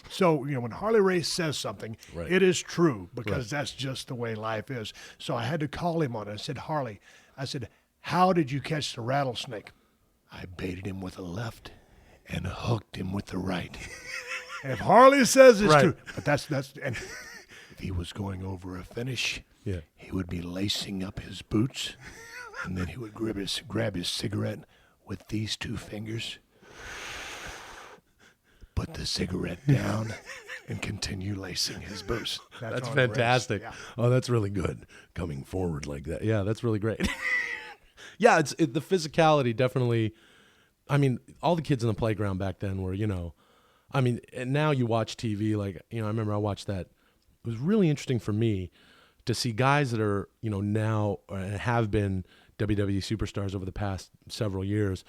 So, you know, when Harley Race says something, Right. it is true because that's just the way life is. So I had to call him on it. I said, Harley, how did you catch the rattlesnake? I baited him with a left and hooked him with the right. And if Harley says it's Right. true, but that's and if he was going over a finish, Yeah. he would be lacing up his boots, and then he would grab his cigarette with these two fingers, put the cigarette down, and continue lacing his boots. That's on the race. fantastic. Yeah. Oh, that's really good. Coming forward like that. Yeah, that's really great. Yeah, the physicality definitely. I mean, all the kids in the playground back then were, you know, I mean, and now you watch TV, like, you know, I remember I watched that. It was really interesting for me to see guys that are, you know, now have been WWE superstars over the past several years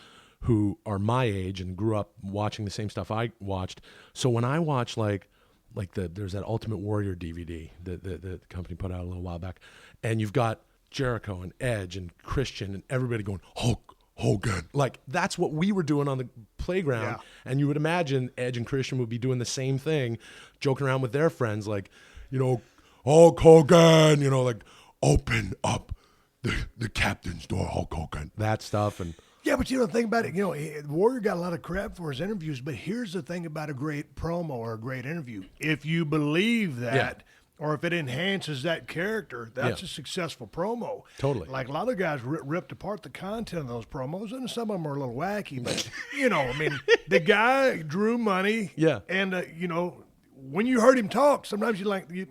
who are my age and grew up watching the same stuff I watched. So when I watch there's that Ultimate Warrior DVD that the company put out a little while back, and you've got Jericho and Edge and Christian and everybody going, Hulk Hogan. Like, that's what we were doing on the playground. Yeah. And you would imagine Edge and Christian would be doing the same thing, joking around with their friends, like, you know, Hulk Hogan, you know, like, open up the captain's door, Hulk Hogan. That stuff. And Yeah, but you know, think about it. You know, Warrior got a lot of crap for his interviews, but here's the thing about a great promo or a great interview. If you believe that, or if it enhances that character, that's a successful promo. Totally. Like a lot of guys ripped apart the content of those promos, and some of them are a little wacky. But, you know, I mean, the guy drew money. Yeah. And, you know, when you heard him talk, sometimes man,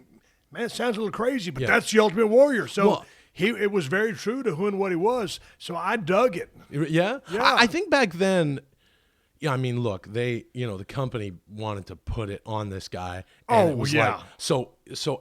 it sounds a little crazy, but that's the Ultimate Warrior. So Well, it was very true to who and what he was. So I dug it. yeah? Yeah. I think back then, yeah, I mean, look, the company wanted to put it on this guy. And it was like, so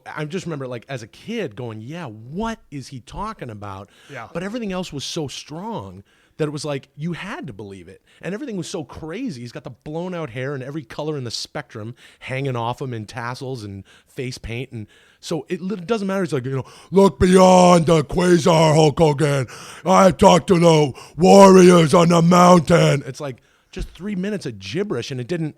I just remember, like, as a kid going, yeah, what is he talking about? Yeah. But everything else was so strong that it was like, you had to believe it. And everything was so crazy. He's got the blown out hair and every color in the spectrum hanging off him in tassels and face paint. And so it doesn't matter. It's like, you know, look beyond the Quasar, Hulk Hogan. I talked to the warriors on the mountain. It's like just 3 minutes of gibberish, and it didn't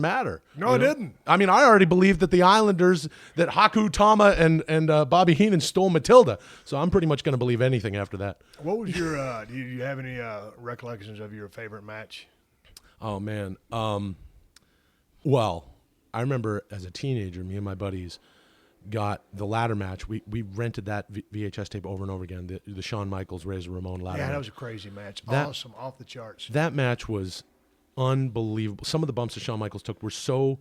matter. No, it didn't. I mean, I already believed that the Islanders, that Haku Tama and Bobby Heenan stole Matilda. So I'm pretty much going to believe anything after that. What was your? Do you have any recollections of your favorite match? Oh man, Well, I remember as a teenager, me and my buddies got the ladder match. We rented that VHS tape over and over again, the Shawn Michaels, Razor Ramon ladder match. That was a crazy match. Awesome, off the charts. That match was unbelievable. Some of the bumps that Shawn Michaels took were so,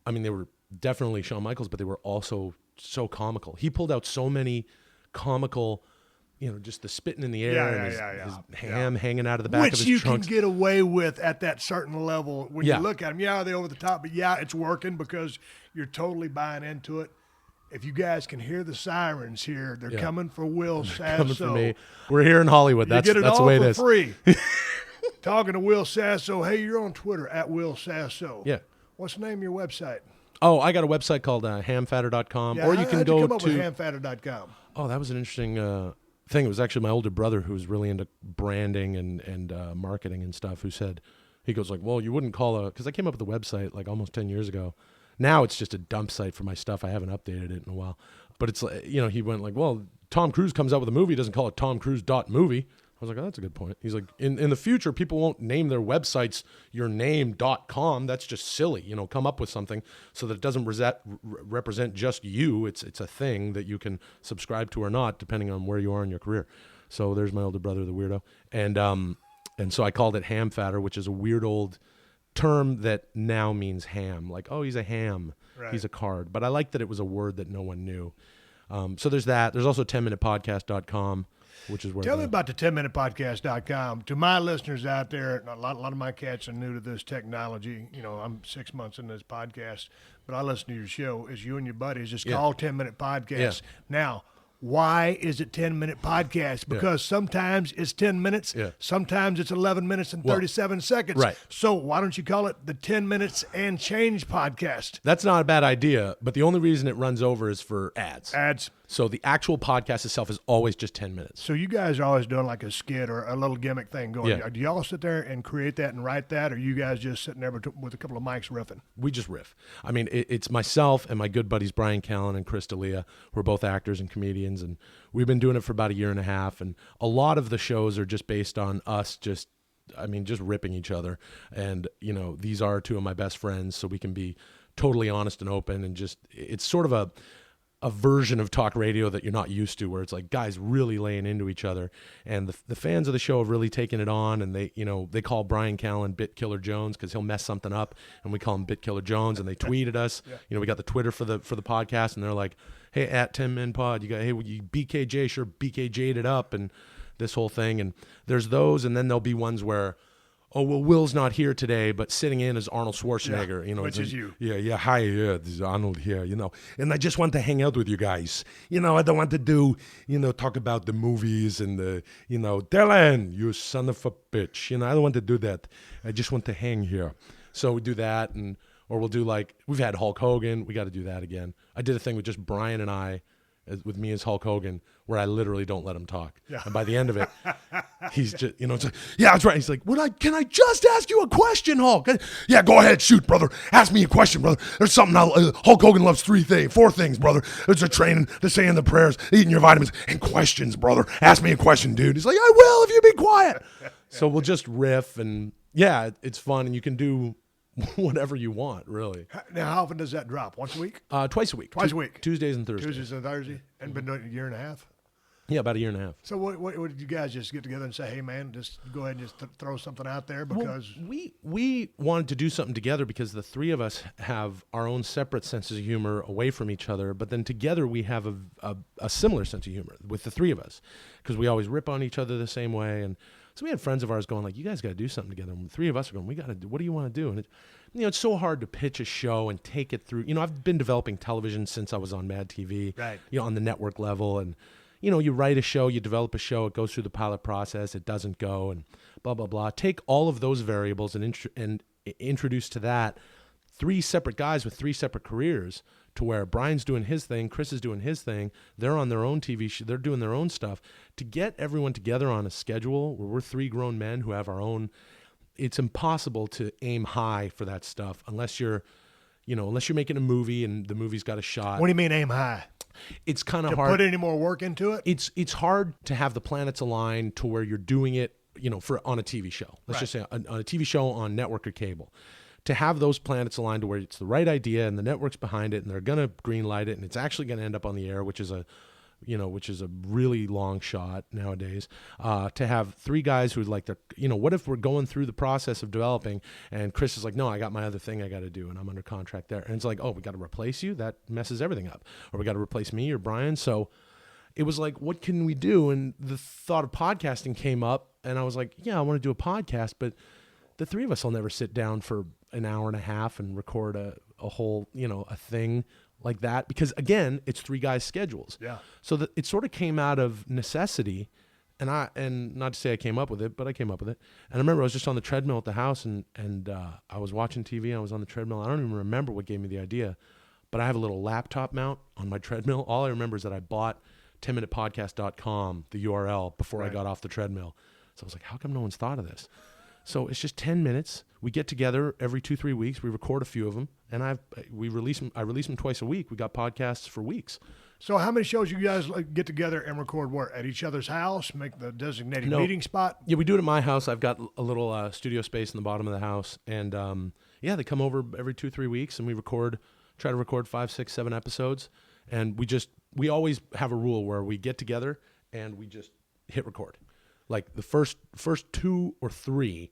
they were definitely Shawn Michaels, but they were also so comical. He pulled out so many comical, just the spitting in the air and his ham hanging out of the back of his trunks. Which you can get away with at that certain level when you look at them. Yeah, they're over the top, but it's working because you're totally buying into it. If you guys can hear the sirens here, they're coming for Will Sasso. Coming for me. We're here in Hollywood. That's the way it is. Free. Talking to Will Sasso. Hey, you're on Twitter at Will Sasso. Yeah. What's the name of your website? Oh, I got a website called hamfatter.com. Yeah, or you can go come up to with hamfatter.com. Oh, that was an interesting thing. It was actually my older brother who was really into branding and marketing and stuff who said, he goes like, well, you wouldn't call because I came up with the website like almost 10 years ago. Now it's just a dump site for my stuff. I haven't updated it in a while. But it's like, he went like, well, Tom Cruise comes out with a movie, doesn't call it TomCruise.movie. I was like, oh, that's a good point. He's like, in the future, people won't name their websites yourname.com. That's just silly. Come up with something so that it doesn't represent just you. It's a thing that you can subscribe to or not, depending on where you are in your career. So there's my older brother, the weirdo. And so I called it Hamfatter, which is a weird old term that now means ham. Like, oh, he's a ham. Right. He's a card. But I like that it was a word that no one knew. So there's that. There's also 10minutepodcast.com. Which is where Tell me about the 10minutepodcast.com. To my listeners out there, a lot of my cats are new to this technology. I'm 6 months into this podcast, but I listen to your show. It's you and your buddies. It's called 10-Minute Podcast. Yeah. Now, why is it 10-minute podcast? Because sometimes it's 10 minutes, sometimes it's 11 minutes and 37 seconds. Right. So why don't you call it the 10 minutes and change podcast? That's not a bad idea, but the only reason it runs over is for ads. Ads. So the actual podcast itself is always just 10 minutes. So you guys are always doing like a skit or a little gimmick thing going. Yeah. Do y'all sit there and create that and write that, or you guys just sitting there with a couple of mics riffing? We just riff. It's myself and my good buddies Brian Callen and Chris D'Elia. We're both actors and comedians, and we've been doing it for about a year and a half. And a lot of the shows are just based on us just ripping each other. And, these are two of my best friends, so we can be totally honest and open. And just, it's sort of a version of talk radio that you're not used to, where it's like guys really laying into each other. And the fans of the show have really taken it on, and they call Brian Callen Bit Killer Jones because he'll mess something up, and we call him Bit Killer Jones, and they tweeted us. We got the Twitter for the podcast, and they're like, hey, at 10 Min Pod, you BKJ, sure BKJ'd it up, and this whole thing. And there's those, and then there'll be ones where, oh, well, Will's not here today, but sitting in is Arnold Schwarzenegger. Which is you. Yeah, hi, this is Arnold here, And I just want to hang out with you guys. I don't want to do, talk about the movies and the, Dylan, you son of a bitch. I don't want to do that. I just want to hang here. So we do that, or we'll do we've had Hulk Hogan. We got to do that again. I did a thing with just Brian and I, with me as Hulk Hogan, where I literally don't let him talk. Yeah. And by the end of it, he's just, it's like, yeah, that's right. He's like, can I just ask you a question, Hulk? Yeah, go ahead, shoot, brother. Ask me a question, brother. There's something Hulk Hogan loves four things, brother. There's the training, the saying the prayers, eating your vitamins, and questions, brother. Ask me a question, dude. He's like, I will if you be quiet. So we'll just riff, and it's fun, and you can do whatever you want, really. Now, how often does that drop? Once a week? Twice a week. Twice a week. Tuesdays and Thursdays. Tuesdays and Thursdays. And been doing it a year and a half? Yeah, about a year and a half. So what did you guys just get together and say, hey, man, just go ahead and just throw something out there? Because we wanted to do something together because the three of us have our own separate senses of humor away from each other, but then together we have a similar sense of humor with the three of us because we always rip on each other the same way. And so we had friends of ours going like, you guys got to do something together. And the three of us are going, what do you want to do? And it's so hard to pitch a show and take it through. I've been developing television since I was on Mad TV, right? On the network level. And, you write a show, you develop a show, it goes through the pilot process, it doesn't go, and blah, blah, blah. Take all of those variables and introduce to that three separate guys with three separate careers to where Brian's doing his thing, Chris is doing his thing, they're on their own TV show, they're doing their own stuff. To get everyone together on a schedule where we're three grown men who have our own, it's impossible to aim high for that stuff unless you're making a movie and the movie's got a shot. What do you mean aim high? It's kind of hard to put any more work into it. It's hard to have the planets align to where you're doing it, on a TV show. Let's just say on a TV show on network or cable. to have those planets aligned to where it's the right idea and the network's behind it and they're going to green light it and it's actually going to end up on the air, which is a really long shot nowadays, to have three guys who like, what if we're going through the process of developing and Chris is like, no, I got my other thing I got to do and I'm under contract there. And it's like, oh, we got to replace you? That messes everything up. Or we got to replace me or Brian. So it was like, what can we do? And the thought of podcasting came up and I was like, yeah, I want to do a podcast, but the three of us will never sit down for an hour and a half and record a whole, a thing like that, because again, it's three guys' schedules. Yeah. So it sort of came out of necessity, and not to say I came up with it, but I came up with it. And I remember I was just on the treadmill at the house, and I was watching TV, and I was on the treadmill. I don't even remember what gave me the idea, but I have a little laptop mount on my treadmill. All I remember is that I bought 10minutepodcast.com, the URL, before I got off the treadmill. So I was like, how come no one's thought of this? So it's just 10 minutes. We get together every 2-3 weeks. We record a few of them, and I release them twice a week. We got podcasts for weeks. So how many shows you guys get together and record where? At each other's house? Make the designated meeting spot? Yeah, we do it at my house. I've got a little studio space in the bottom of the house, and they come over every 2-3 weeks, and we try to record 5, 6, 7 episodes, and we always have a rule where we get together and we just hit record. Like the first 2 or 3,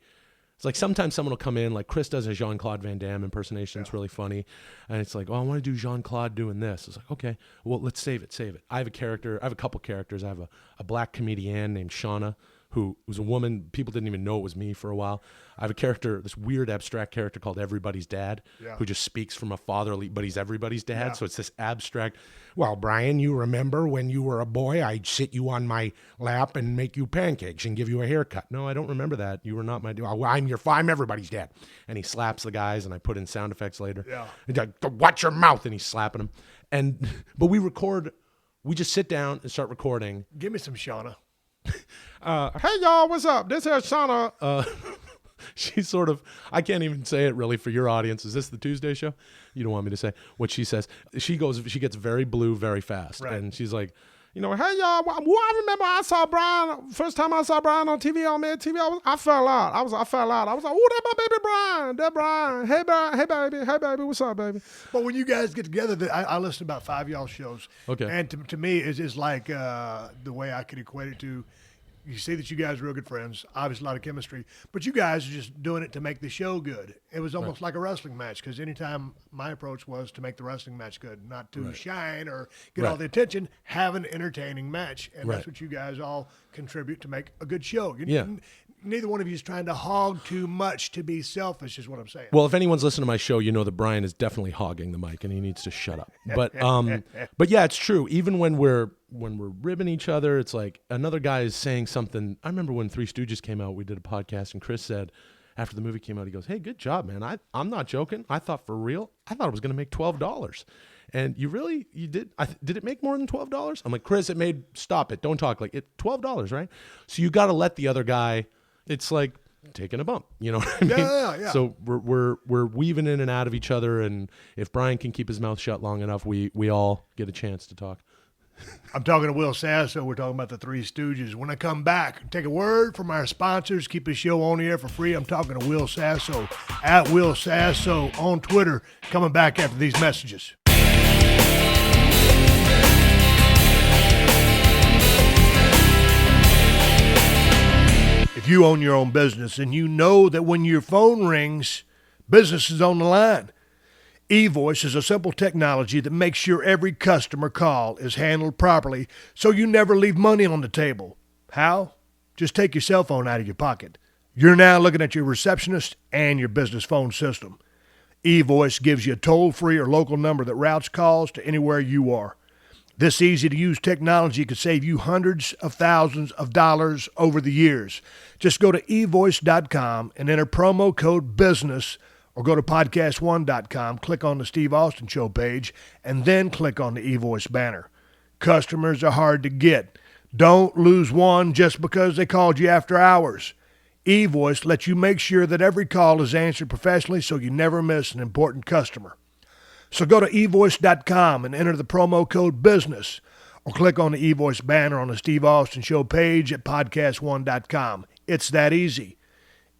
it's like sometimes someone will come in, like Chris does a Jean-Claude Van Damme impersonation. It's really funny. And it's like, oh, I want to do Jean-Claude doing this. It's like, okay, well, let's save it. I have a couple characters. I have a black comedian named Shauna, who was a woman. People didn't even know it was me for a while. I have a character, this weird abstract character called Everybody's Dad, who just speaks from a fatherly, but he's everybody's dad. So it's this abstract, well, Brian, you remember when you were a boy, I'd sit you on my lap and make you pancakes and give you a haircut. No, I don't remember that. You were not my dad. Well, I'm everybody's dad. And he slaps the guys, and I put in sound effects later. Yeah. And like, watch your mouth, and he's slapping them. But we just sit down and start recording. Give me some Shauna. Hey y'all, what's up? This is Shauna. She's sort of, I can't even say it really for your audience. Is this the Tuesday show? You don't want me to say what she says. She gets very blue very fast. Right. And she's like, hey y'all, I remember I saw Brian, first time I saw Brian on TV, on Mad TV, I fell out. I was like, oh, that my baby Brian, that Brian. Hey baby, what's up, baby? But when you guys get together, I listen to about 5 y'all shows. Okay. And to me, it's like the way I could equate it to, you see that you guys are real good friends, obviously a lot of chemistry, but you guys are just doing it to make the show good. It was almost like a wrestling match, because anytime my approach was to make the wrestling match good, not to shine or get all the attention, have an entertaining match. And that's what you guys all contribute to make a good show. Neither one of you is trying to hog too much to be selfish, is what I'm saying. Well, if anyone's listening to my show, you know that Brian is definitely hogging the mic and he needs to shut up. But yeah, it's true. Even when we're ribbing each other, it's like another guy is saying something. I remember when Three Stooges came out, we did a podcast, and Chris said, after the movie came out, he goes, hey, good job, man. I'm not joking. I thought for real, I thought it was going to make $12. And you did? Did it make more than $12? I'm like, Chris, stop it. Don't talk. Like, $12, right? So you got to let the other guy, it's like taking a bump. You know what I mean? Yeah. So we're weaving in and out of each other. And if Brian can keep his mouth shut long enough, we all get a chance to talk. I'm talking to Will Sasso. We're talking about the Three Stooges. When I come back, take a word from our sponsors. Keep the show on the air for free. I'm talking to Will Sasso, at Will Sasso on Twitter. Coming back after these messages. If you own your own business and you know that when your phone rings, business is on the line. eVoice is a simple technology that makes sure every customer call is handled properly so you never leave money on the table. How? Just take your cell phone out of your pocket. You're now looking at your receptionist and your business phone system. eVoice gives you a toll-free or local number that routes calls to anywhere you are. This easy-to-use technology could save you hundreds of thousands of dollars over the years. Just go to evoice.com and enter promo code BUSINESS, or go to PodcastOne.com, click on the Steve Austin Show page, and then click on the eVoice banner. Customers are hard to get. Don't lose one just because they called you after hours. eVoice lets you make sure that every call is answered professionally so you never miss an important customer. So go to evoice.com and enter the promo code BUSINESS, or click on the eVoice banner on the Steve Austin Show page at PodcastOne.com. It's that easy.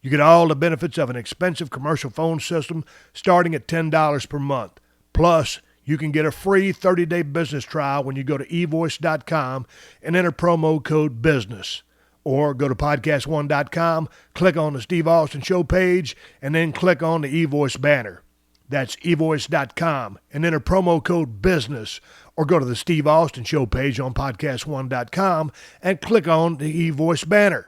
You get all the benefits of an expensive commercial phone system starting at $10 per month. Plus, you can get a free 30-day business trial when you go to evoice.com and enter promo code BUSINESS. Or go to PodcastOne.com, click on the Steve Austin Show page, and then click on the eVoice banner. That's evoice.com and enter promo code BUSINESS. Or go to the Steve Austin Show page on PodcastOne.com and click on the eVoice banner.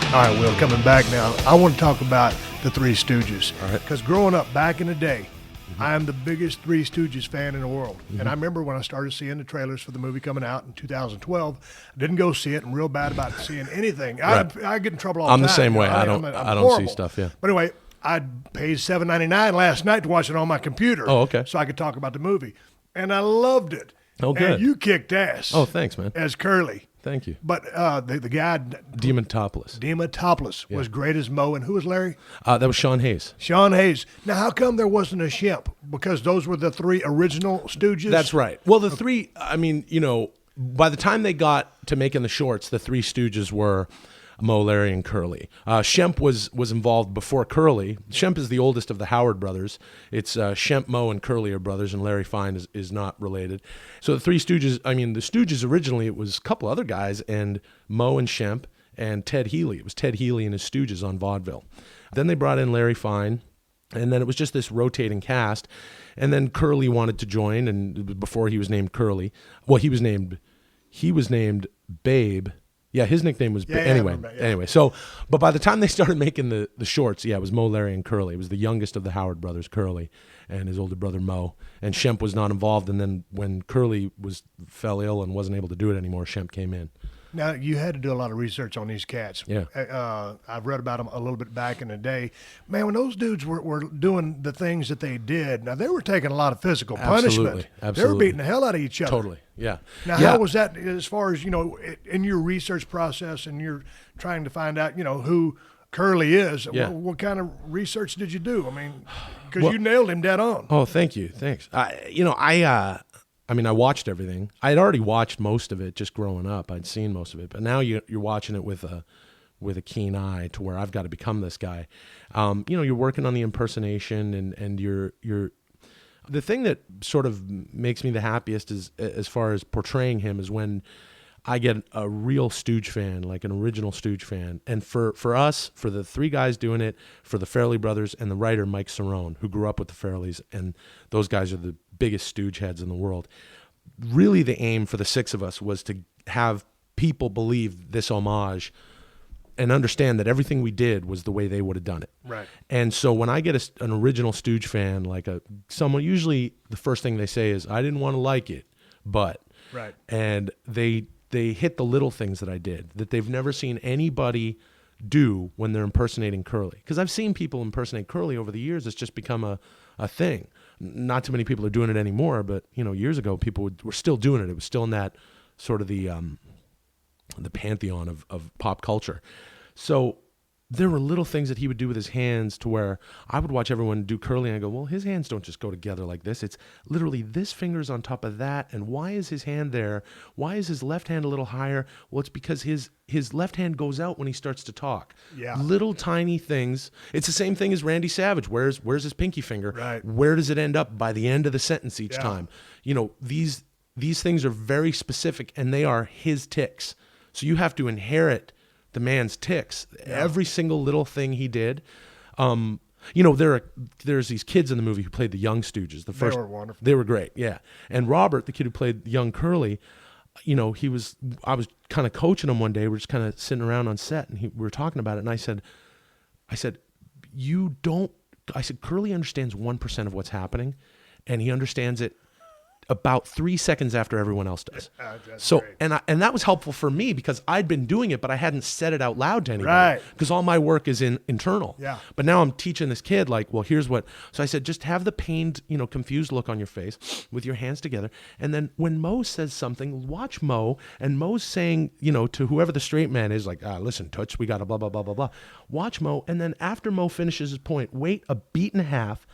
All right, Will, coming back now, I want to talk about the Three Stooges. All right. Because growing up back in the day, I am the biggest Three Stooges fan in the world. And I remember when I started seeing the trailers for the movie coming out in 2012, I didn't go see it. I'm real bad about seeing anything. Right. I get in trouble all the I'm time. the same way. You know, I don't horrible. see stuff, yeah. But anyway, I paid $7.99 last night to watch it on my computer. Oh, okay. So I could talk about the movie. And I loved it. Oh, good. And you kicked ass. Oh, thanks, man. As Curly. Thank you. But the guy, Demontopoulos. was great as Mo. And who was Larry? That was Sean Hayes. Sean Hayes. Now, how come there wasn't a Shemp? Because those were the three original Stooges? That's right. Well, the three, I mean, you know, by the time they got to making the shorts, the Three Stooges were Mo, Larry, and Curly. Shemp was involved before Curly. Shemp is the oldest of the Howard brothers. It's Shemp, Mo, and Curly are brothers, and Larry Fine is not related. So the Three Stooges, I mean, the Stooges originally, it was a couple other guys, and Mo and Shemp and Ted Healy. It was Ted Healy and his Stooges on vaudeville. Then they brought in Larry Fine, and then it was just this rotating cast. And then Curly wanted to join, and before he was named Curly, well, he was named Babe. Yeah, his nickname was Anyway, so, but by the time they started making the shorts, it was Mo, Larry, and Curly. It was the youngest of the Howard brothers, Curly, and his older brother, Mo. And Shemp was not involved, and then when Curly fell ill and wasn't able to do it anymore, Shemp came in. Now, you had to do a lot of research on these cats. Yeah. I've read about them a little bit back in the day. Man, when those dudes were doing the things that they did, now they were taking a lot of physical punishment. Absolutely. They were beating the hell out of each other. Totally, yeah. Now, how was that as far as, you know, in your research process and you're trying to find out, you know, who Curly is? Yeah. What kind of research did you do? I mean, because you nailed him dead on. Oh, thank you. Thanks. I mean, I watched everything. I had already watched most of it just growing up. I'd seen most of it, but now you're watching it with a keen eye to where I've got to become this guy. You know, you're working on the impersonation, and you're the thing that sort of makes me the happiest is as far as portraying him is when I get a real Stooge fan, like an original Stooge fan. And for us, for the three guys doing it, for the Farrelly brothers and the writer Mike Cerrone, who grew up with the Farrellys, and those guys are the biggest Stooge heads in the world. Really the aim for the six of us was to have people believe this homage and understand that everything we did was the way they would have done it. Right. And so when I get an original Stooge fan, like someone, usually the first thing they say is, I didn't want to like it, but. Right. And they hit the little things that I did that they've never seen anybody do when they're impersonating Curly. Because I've seen people impersonate Curly over the years. It's just become a thing. Not too many people are doing it anymore, but you know, years ago people were still doing it. It was still in that sort of the pantheon of pop culture. So there were little things that he would do with his hands to where I would watch everyone do Curly and I go, well, his hands don't just go together like this. It's literally this finger's on top of that. And why is his hand there? Why is his left hand a little higher? Well, it's because his left hand goes out when he starts to talk. Yeah. Little tiny things. It's the same thing as Randy Savage. Where's his pinky finger? Right. Where does it end up by the end of the sentence each time? You know, these things are very specific and they are his tics. So you have to inherit the man's tics. Every single little thing he did. You know, there's these kids in the movie who played the young Stooges. They were wonderful. They were great, yeah. And Robert, the kid who played young Curly, you know, I was kind of coaching him one day. We're just kind of sitting around on set, and we were talking about it. And I said, Curly understands 1% of what's happening, and he understands it about 3 seconds after everyone else does. So, great. and that was helpful for me because I'd been doing it, but I hadn't said it out loud to anybody. Right. Because all my work is internal. Yeah. But now I'm teaching this kid, like, well, here's what. So I said, just have the pained, you know, confused look on your face with your hands together. And then when Mo says something, watch Mo. And Mo's saying, you know, to whoever the straight man is, like, listen, Toots, we got to blah, blah, blah, blah, blah. Watch Mo. And then after Mo finishes his point, wait a beat and a half,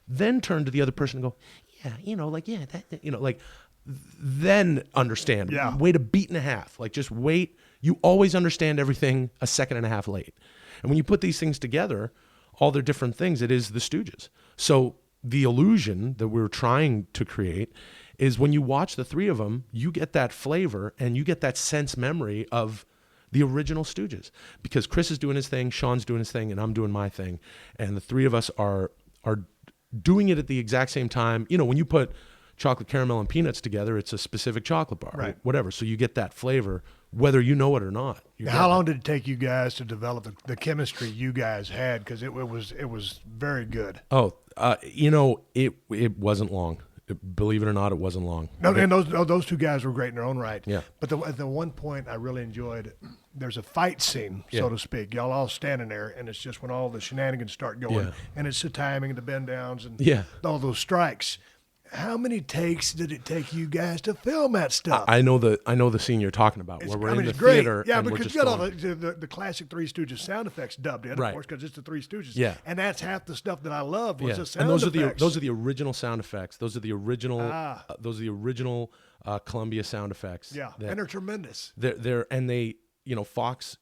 then turn to the other person and go, yeah, you know, like, yeah, that, you know, like, then understand. Yeah. Wait a beat and a half. Like, just wait. You always understand everything a second and a half late. And when you put these things together, all their different things, it is the Stooges. So the illusion that we're trying to create is when you watch the three of them, you get that flavor and you get that sense memory of the original Stooges. Because Chris is doing his thing, Sean's doing his thing, and I'm doing my thing. And the three of us are doing it at the exact same time. You know, when you put chocolate caramel and peanuts together, it's a specific chocolate bar, Right. whatever. So you get that flavor, whether you know it or not. Now, how long did it take you guys to develop the chemistry you guys had? Because it was very good. Oh, you know, it wasn't long. Believe it or not, it wasn't long. No, and those two guys were great in their own right. Yeah. But the one point I really enjoyed, there's a fight scene, so to speak. Y'all all standing there, and it's just when all the shenanigans start going, Yeah. and it's the timing, the bend downs, and Yeah. all those strikes. How many takes did it take you guys to film that stuff? I know the scene you're talking about, where we're in the it's great. theater. Yeah, and we're because just you got all going, the classic Three Stooges sound effects dubbed in, Right. of course, because it's the Three Stooges. Yeah. And that's half the stuff that I love was the sound and those effects. are the original sound effects. Those are the original Columbia sound effects. Yeah, that- and they're tremendous. They Fox,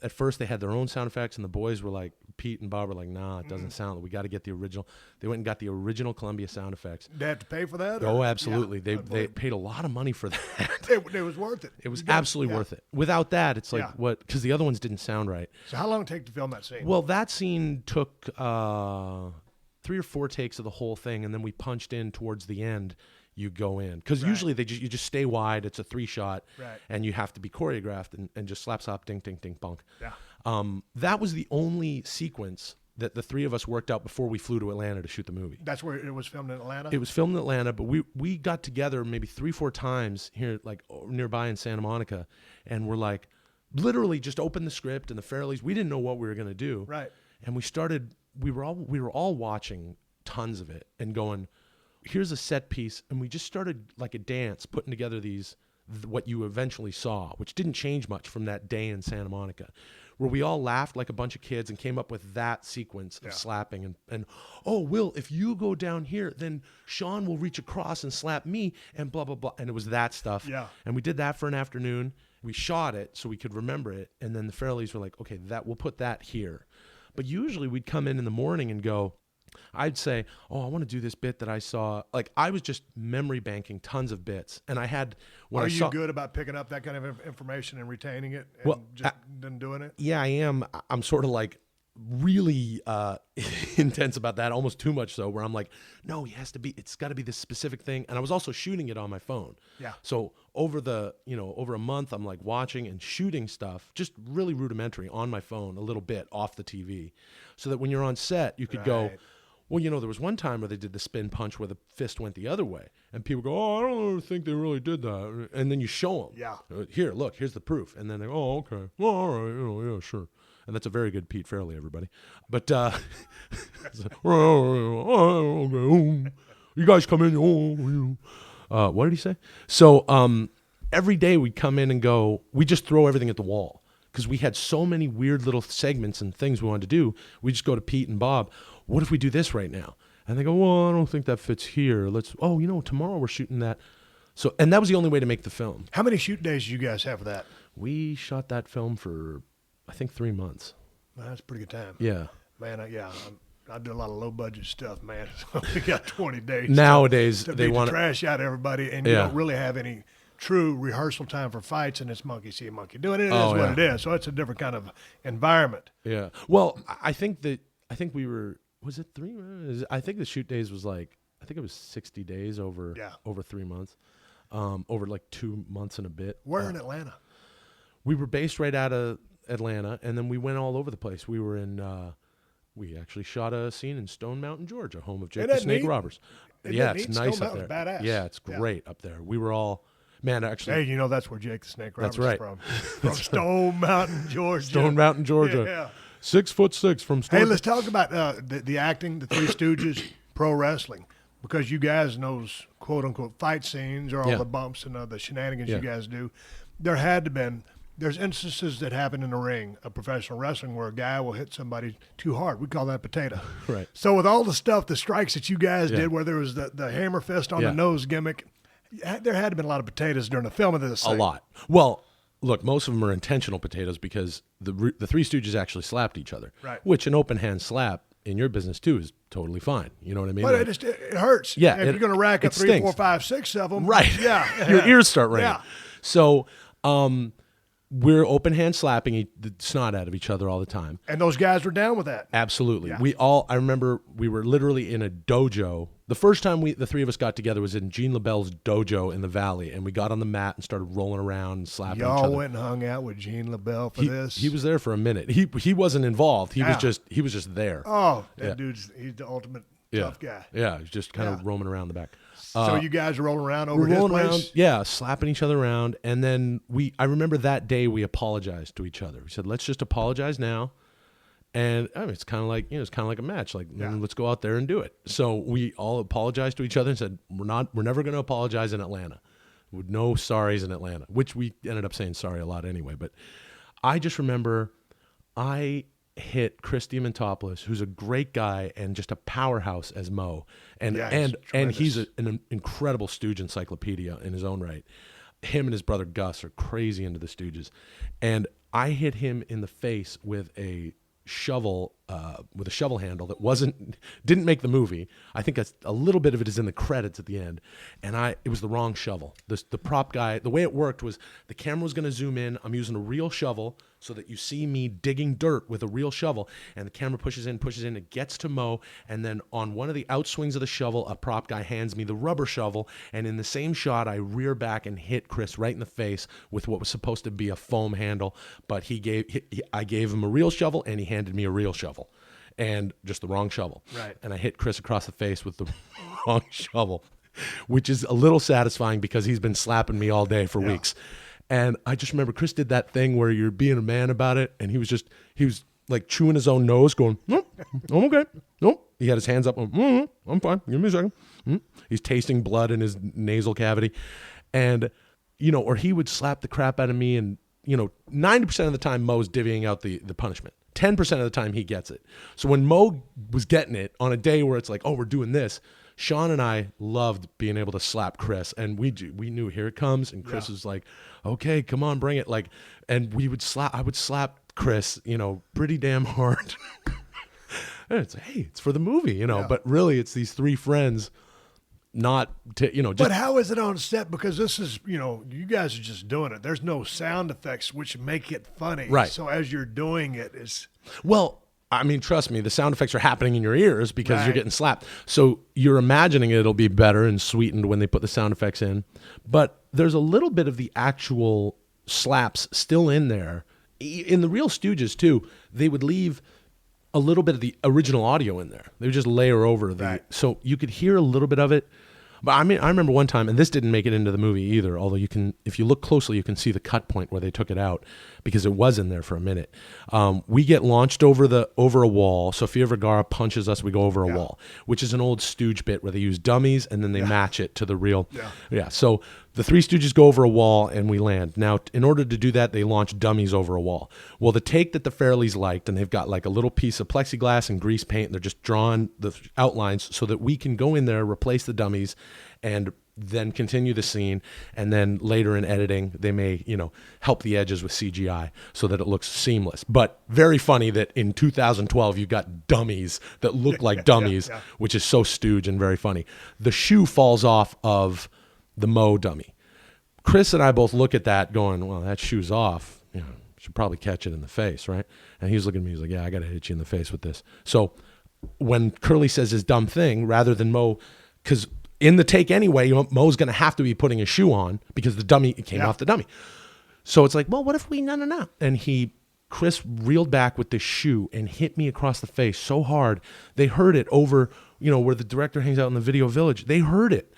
at first they had their own sound effects, and the boys were like, Pete and Bob were like, nah, it doesn't sound. We got to get the original. They went and got the original Columbia sound effects. They had to pay for that? Oh, or- absolutely. Yeah, They paid a lot of money for that. it was worth it. It was You got- absolutely yeah. worth it. Without that, it's like Yeah. what? Because the other ones didn't sound right. So how long did it take to film that scene? Well, that scene took 3 or 4 takes of the whole thing, and then we punched in towards the end. You go in because usually you just stay wide. It's a 3-shot, Right. and you have to be choreographed and just slap, slap, ding, ding, ding, bonk. Yeah. That was the only sequence that the three of us worked out before we flew to Atlanta to shoot the movie. That's where it was filmed in Atlanta? It was filmed in Atlanta, but we got together maybe 3-4 times here, like nearby in Santa Monica, and we're like, literally just opened the script and the Farrellys. We didn't know what we were gonna do, Right. And we were all watching tons of it and going, here's a set piece, and we just started like a dance, putting together what you eventually saw, which didn't change much from that day in Santa Monica, where we all laughed like a bunch of kids and came up with that sequence of slapping and oh, Will, if you go down here, then Sean will reach across and slap me and blah, blah, blah. And it was that stuff. Yeah. And we did that for an afternoon. We shot it so we could remember it. And then the Farrellys were like, okay, we'll put that here. But usually we'd come in the morning and go, I'd say, oh, I want to do this bit that I saw. Like, I was just memory banking tons of bits. And I had, Are you good about picking up that kind of information and retaining it and then doing it? Yeah, I am. I'm sort of like really intense about that, almost too much so, where I'm like, no, it's got to be this specific thing. And I was also shooting it on my phone. Yeah. So over a month, I'm like watching and shooting stuff, just really rudimentary on my phone, a little bit off the TV, so that when you're on set, you could go, well, there was one time where they did the spin punch where the fist went the other way, and people go, oh, I don't think they really did that. And then you show them. Yeah. Here, look, here's the proof. And then they go, oh, okay. Well, all right, yeah, sure. And that's a very good Pete Fairley, everybody. But, you guys come in, what did he say? So every day we'd come in and go, we just throw everything at the wall. Because we had so many weird little segments and things we wanted to do. We just go to Pete and Bob, what if we do this right now? And they go, well, I don't think that fits here. Tomorrow we're shooting that. So, and that was the only way to make the film. How many shoot days did you guys have for that? We shot that film for, I think, 3 months. Well, that's a pretty good time. Yeah. Man, I do a lot of low budget stuff, man. So we got 20 days. Nowadays, to they beat want the trash out of everybody, and you Yeah. don't really have any true rehearsal time for fights, and it's monkey see, monkey doing it. It Oh, is what yeah. it is. So it's a different kind of environment. Yeah. Well, I think we were, was it 3 months? I think the shoot days was like, I think it was 60 days over 3 months, over like 2 months and a bit. Where in Atlanta? We were based right out of Atlanta, and then we went all over the place. We were in, we actually shot a scene in Stone Mountain, Georgia, home of Jake Isn't the that Snake neat? Robbers. Isn't Yeah, that it's neat? nice Stone up there. Mountain's badass. Yeah, it's Yeah. great up there. We were all, man, actually. Hey, that's where Jake the Snake Robbers That's right. is from. From Stone Mountain, Georgia. Stone Mountain, Georgia. Yeah. 6'6" from Stone. Hey, let's talk about the acting, the Three Stooges, pro wrestling, because you guys knows quote unquote fight scenes or all the bumps and the shenanigans you guys do. There's instances that happen in the ring of professional wrestling where a guy will hit somebody too hard. We call that potato. Right. So with all the stuff, the strikes that you guys did, where there was the hammer fist on the nose gimmick, There had to been a lot of potatoes during the film of this A thing. lot. Well, look, most of them are intentional potatoes because the Three Stooges actually slapped each other. Right. Which an open hand slap in your business too is totally fine. You know what I mean? But Like, it hurts. Yeah, And if it- you're going to rack up it 3, stings. 4, 5, 6 of them. right. Yeah. Your ears start ringing. Yeah. So we're open hand slapping the snot out of each other all the time. And those guys were down with that. Absolutely. Yeah. I remember we were literally in a dojo. The first time the three of us got together was in Gene LaBelle's dojo in the Valley, and we got on the mat and started rolling around and slapping each Y'all other. went and hung out with Gene LaBelle for he, this. he was there for a minute. He wasn't involved. He Yeah. was just there. Oh, that Yeah. he's the ultimate yeah. tough guy. Yeah, he's just kind Yeah. of roaming around the back. So you guys are rolling around over We're his rolling place? around, yeah, slapping each other around, and then I remember that day we apologized to each other. We said, "Let's just apologize now." And I mean, it's kind of like a match. Like, let's go out there and do it. So we all apologized to each other and said, "We're never going to apologize in Atlanta. With no sorries in Atlanta," which we ended up saying sorry a lot anyway. But I just remember I hit Chris Diamantopoulos, who's a great guy and just a powerhouse as Mo, and Yeah, he's and he's tremendous. an incredible Stooge encyclopedia in his own right. Him and his brother Gus are crazy into the Stooges, and I hit him in the face with a shovel handle that didn't make the movie. I think a little bit of it is in the credits at the end, and it was the wrong shovel. The prop guy, the way it worked was the camera was going to zoom in. I'm using a real shovel so that you see me digging dirt with a real shovel, and the camera pushes in, it gets to Mo, and then on one of the outswings of the shovel, a prop guy hands me the rubber shovel, and in the same shot, I rear back and hit Chris right in the face with what was supposed to be a foam handle, but I gave him a real shovel, and he handed me a real shovel, and just the wrong shovel. Right. And I hit Chris across the face with the wrong shovel, which is a little satisfying because he's been slapping me all day for weeks. And I just remember Chris did that thing where you're being a man about it, and he was like chewing his own nose, going, "Nope, I'm okay. Nope." He had his hands up, I'm fine. Give me a second. He's tasting blood in his nasal cavity. And, or he would slap the crap out of me, and, 90% of the time Mo's divvying out the punishment. 10% of the time he gets it. So when Mo was getting it on a day where it's like, oh, we're doing this, Sean and I loved being able to slap Chris, and we knew here it comes, and Chris was like, okay, come on, bring it. Like, and I would slap Chris, pretty damn hard. And it's like, hey, it's for the movie, but really it's these three friends not to, just. But how is it on set? Because this is, you guys are just doing it. There's no sound effects which make it funny. Right. So as you're doing it, it's... Well, I mean, trust me, the sound effects are happening in your ears because you're Right. getting slapped. So you're imagining it'll be better and sweetened when they put the sound effects in. But there's a little bit of the actual slaps still in there. In the real Stooges, too, they would leave a little bit of the original audio in there. They would just layer over the... Right. So you could hear a little bit of it. But I mean, I remember one time, and this didn't make it into the movie either, although if you look closely, you can see the cut point where they took it out because it was in there for a minute. We get launched over a wall. Sofia Vergara punches us, we go over a wall, which is an old Stooge bit where they use dummies and then they match it to the real. Yeah. So the Three Stooges go over a wall and we land. Now, in order to do that, they launch dummies over a wall. Well, the take that the Fairleys liked, and they've got like a little piece of plexiglass and grease paint, and they're just drawing the outlines so that we can go in there, replace the dummies, and then continue the scene. And then later in editing, they may, help the edges with CGI so that it looks seamless. But very funny that in 2012, you've got dummies that look like dummies, which is so Stooge and very funny. The shoe falls off of the Mo dummy. Chris and I both look at that going, well, that shoe's off. Should probably catch it in the face, right? And he's looking at me, he's like, yeah, I got to hit you in the face with this. So when Curly says his dumb thing, rather than Mo, because in the take anyway, Mo's going to have to be putting a shoe on because the dummy came off the dummy. So it's like, well, what if we, no. And Chris reeled back with the shoe and hit me across the face so hard. They heard it over, where the director hangs out in the video village. They heard it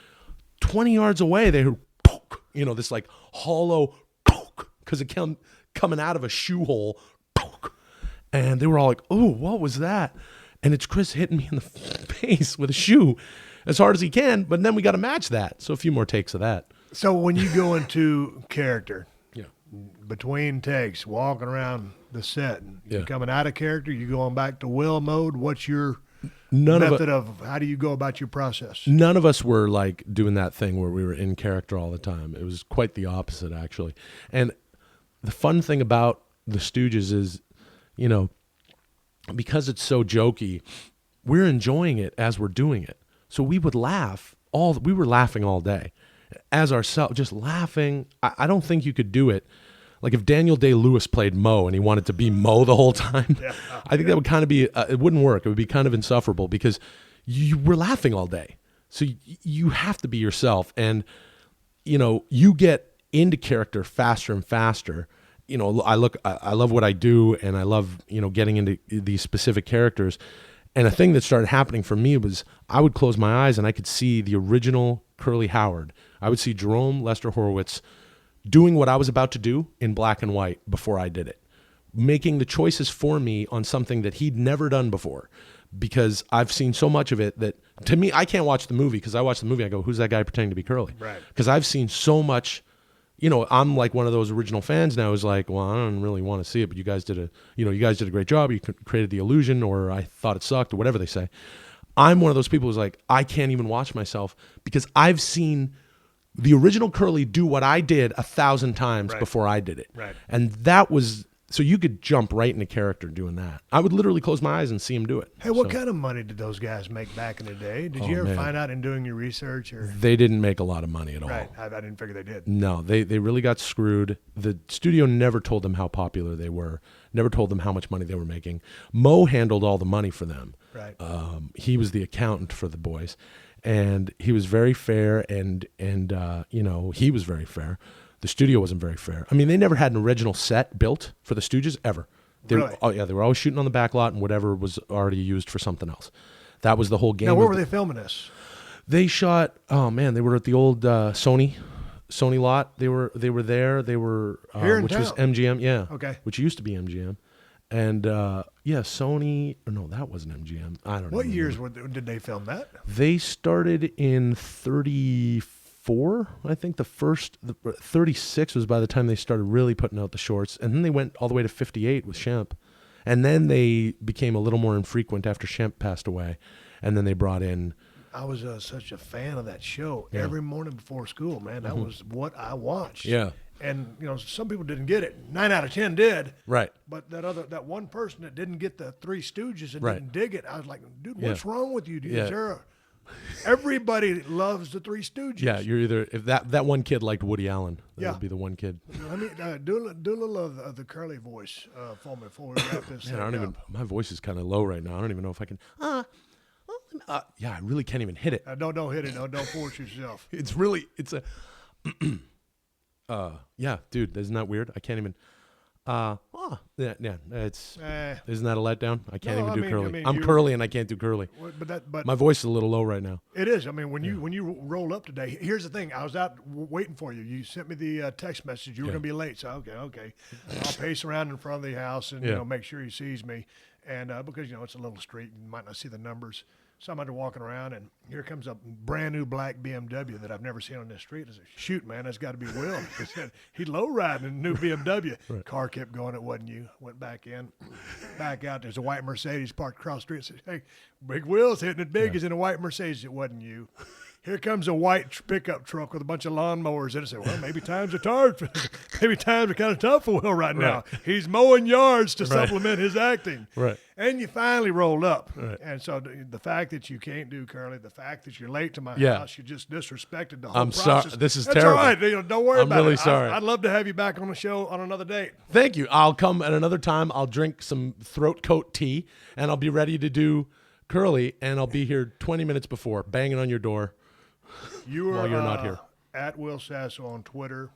20 yards away. They heard, poke, this like hollow poke because it coming out of a shoe hole. Poke. And they were all like, oh, what was that? And it's Chris hitting me in the face with a shoe as hard as he can, but then we got to match that. So a few more takes of that. So when you go into character, Yeah. between takes, walking around the set, and Yeah. you coming out of character, you going back to Will mode, what's your... method of how do you go about your process? None of us were like doing that thing where we were in character all the time. It was quite the opposite, actually. And the fun thing about the Stooges is, you know, because it's so jokey, we're enjoying it as we're doing it. So we would laugh we were laughing all day as ourselves, just laughing. I don't think you could do it. Like if Daniel Day-Lewis played Mo and he wanted to be Mo the whole time, I think that would kind of be, it wouldn't work. It would be kind of insufferable because you were laughing all day. So you have to be yourself. And, you know, you get into character faster and faster. You know, I love what I do, and I love, you know, getting into these specific characters. And a thing that started happening for me was I would close my eyes and I could see the original Curly Howard. I would see Jerome Lester Horowitz doing what I was about to do in black and white before I did it, making the choices for me on something that he'd never done before, because I've seen so much of it that to me, I can't watch the movie, because I watch the movie, I go, who's that guy pretending to be Curly? Right. Because I've seen so much. You know, I'm like one of those original fans now who's like, well, I don't really want to see it, but you guys did a great job. You created the illusion, or I thought it sucked, or whatever they say. I'm one of those people who's like, I can't even watch myself because I've seen the original Curly do what I did 1,000 times before I did it. Right. And that was, so you could jump right into character doing that. I would literally close my eyes and see him do it. Hey, what kind of money did those guys make back in the day? Did you ever find out in doing your research? Or they didn't make a lot of money at all. Right, I didn't figure they did. No, they really got screwed. The studio never told them how popular they were, never told them how much money they were making. Mo handled all the money for them. Right. He was the accountant for the boys, and he was very fair, and you know, he was very fair. The studio wasn't very fair. I mean, they never had an original set built for the Stooges ever. Really? They were always shooting on the back lot and whatever was already used for something else. That was the whole game. Now, where were they filming this? They shot. Oh man, they were at the old Sony lot. They were there. They were Here in which town? was MGM. Yeah. Okay. Which used to be MGM, and Sony. Or no, that wasn't MGM. I don't know. What years did they film that? They started in 34. I think the 36 was by the time they started really putting out the shorts, and then they went all the way to 58 with Shemp, and then they became a little more infrequent after Shemp passed away, and then they brought in. I was such a fan of that show. Every morning before school, man, that was what I watched. Yeah. And you know, some people didn't get it. 9 out of 10 did. Right. But that one person that didn't get the Three Stooges and Right. didn't dig it, I was like, dude, what's Yeah. wrong with you? Dude? Yeah. Is there everybody loves the Three Stooges. Yeah, you're either if that one kid liked Woody Allen, that would be the one kid. Let me do a little of the Curly voice for me before we wrap this. Man, I don't even. My voice is kind of low right now. I don't even know if I can. Yeah, I really can't even hit it. Don't hit it. No, don't force yourself. It's really. It's a. Yeah, dude, isn't that weird? I can't even. It's. Isn't that a letdown? I can't even do curly. I'm curly and I can't do curly. But my voice is a little low right now. It is. I mean, when you roll up today, here's the thing. I was out waiting for you. You sent me the text message. You were going to be late, so okay. I'll pace around in front of the house and make sure he sees me, and because it's a little street, you might not see the numbers. So I'm out there walking around, and here comes a brand new black BMW that I've never seen on this street. I said, shoot, man, that's got to be Will. He said, he's low riding in a new BMW. Right. Car kept going, it wasn't you. Went back in, back out. There's a white Mercedes parked across the street. I said, hey, Big Will's hitting it big. He's in a white Mercedes. It wasn't you. Here comes a white pickup truck with a bunch of lawnmowers in it. I said, well, maybe times are hard. Maybe times are kind of tough for Will right now. He's mowing yards to supplement his acting. Right. And you finally rolled up. Right. And so the fact that you can't do curly, the fact that you're late to my house, you just disrespected the whole process. I'm sorry. This is That's terrible. all right. Don't worry about it. I'm really sorry. I'd love to have you back on the show on another date. Thank you. I'll come at another time. I'll drink some throat coat tea, and I'll be ready to do curly, and I'll be here 20 minutes before, banging on your door. You are while you're not here. At Will Sasso on Twitter.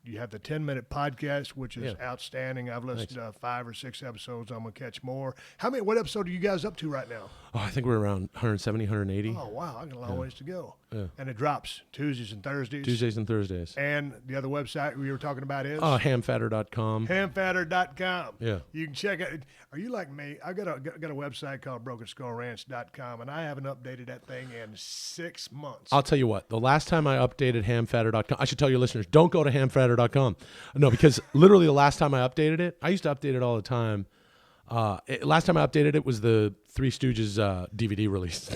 You have the 10-minute podcast, which is outstanding. I've listened to 5 or 6 episodes. I'm going to catch more. What episode are you guys up to right now? Oh, I think we're around 170, 180. Oh, wow. I got a long ways to go. Yeah. And it drops Tuesdays and Thursdays. Tuesdays and Thursdays. And the other website we were talking about is? Hamfatter.com. Hamfatter.com. Yeah. You can check it. Are you like me? I got a website called BrokenSkullRanch.com, and I haven't updated that thing in 6 months. I'll tell you what. The last time I updated Hamfatter.com, I should tell your listeners, don't go to Hamfatter.com. No, because literally the last time I updated it, I used to update it all the time. Last time I updated it was the Three Stooges DVD release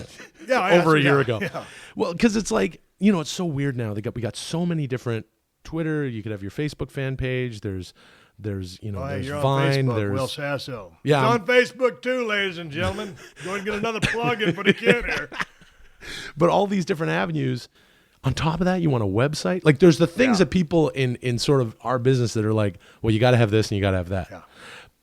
Yeah, over a year ago. Yeah. Well, because it's like, it's so weird now. We got so many different Twitter. You could have your Facebook fan page. There's there's Hey, there's you're on Vine. Facebook, There's Will Sasso. Yeah, He's on Facebook too, ladies and gentlemen. Go and get another plug-in for the kid here. but all these different avenues. On top of that, you want a website. Like there's the things that people in sort of our business that are like, well, you got to have this and you got to have that,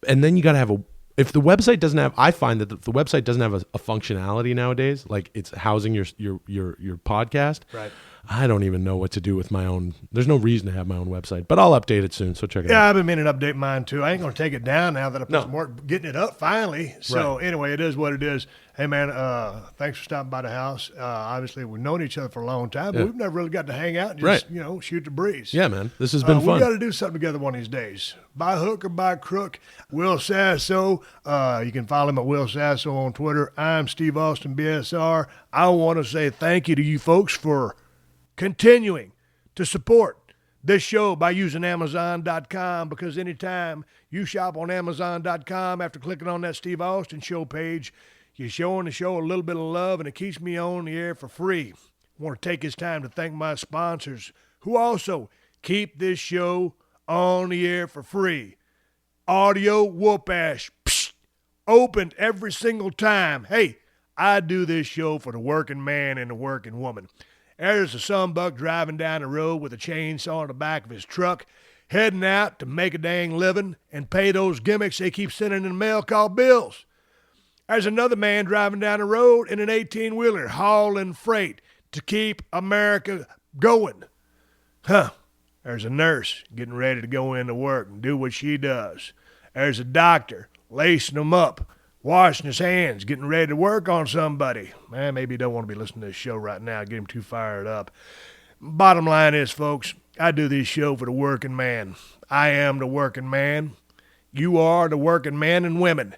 and then you got to have a. If the website doesn't have, I find that the website doesn't have a functionality nowadays. Like it's housing your podcast. Right. I don't even know what to do with my own. There's no reason to have my own website, but I'll update it soon. So check it out. Yeah, I've been meaning to update mine too. I ain't gonna take it down now that I put some work getting it up finally. So anyway, it is what it is. Hey man, thanks for stopping by the house. Obviously we've known each other for a long time, but we've never really got to hang out and just shoot the breeze. Yeah, man, this has been fun. We got to do something together one of these days, by hook or by crook. Will Sasso, you can follow him at Will Sasso on Twitter. I'm Steve Austin BSR. I want to say thank you to you folks for continuing to support this show by using Amazon.com, because anytime you shop on Amazon.com after clicking on that Steve Austin Show page, you're showing the show a little bit of love, and it keeps me on the air for free. I want to take this time to thank my sponsors who also keep this show on the air for free. Audio Whoop-Ash, opened every single time. Hey, I do this show for the working man and the working woman. There's a sunbuck driving down the road with a chainsaw in the back of his truck, heading out to make a dang living and pay those gimmicks they keep sending in the mail called bills. There's another man driving down the road in an 18-wheeler hauling freight to keep America going. There's a nurse getting ready to go into work and do what she does. There's a doctor lacing them up, washing his hands, getting ready to work on somebody. Man, maybe you don't want to be listening to this show right now, get him too fired up. Bottom line is, folks, I do this show for the working man. I am the working man. You are the working man and women.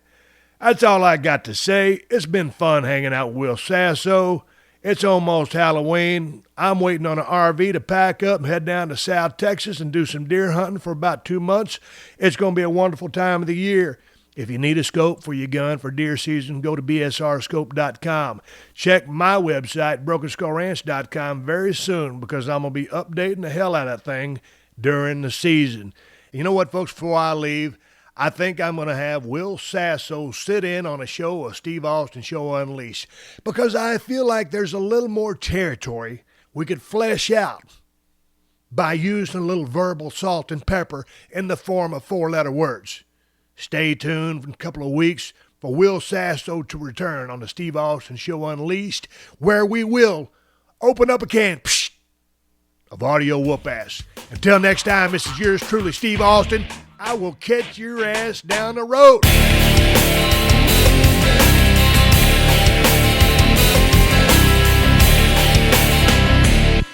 That's all I got to say. It's been fun hanging out with Will Sasso. It's almost Halloween. I'm waiting on an RV to pack up and head down to South Texas and do some deer hunting for about 2 months. It's going to be a wonderful time of the year. If you need a scope for your gun for deer season, go to bsrscope.com. Check my website, brokenskullranch.com, very soon, because I'm going to be updating the hell out of that thing during the season. You know what, folks, before I leave, I think I'm going to have Will Sasso sit in on a show of Steve Austin Show Unleashed, because I feel like there's a little more territory we could flesh out by using a little verbal salt and pepper in the form of 4-letter words. Stay tuned for a couple of weeks for Will Sasso to return on the Steve Austin Show Unleashed, where we will open up a can of audio whoop-ass. Until next time, this is yours truly, Steve Austin. I will catch your ass down the road.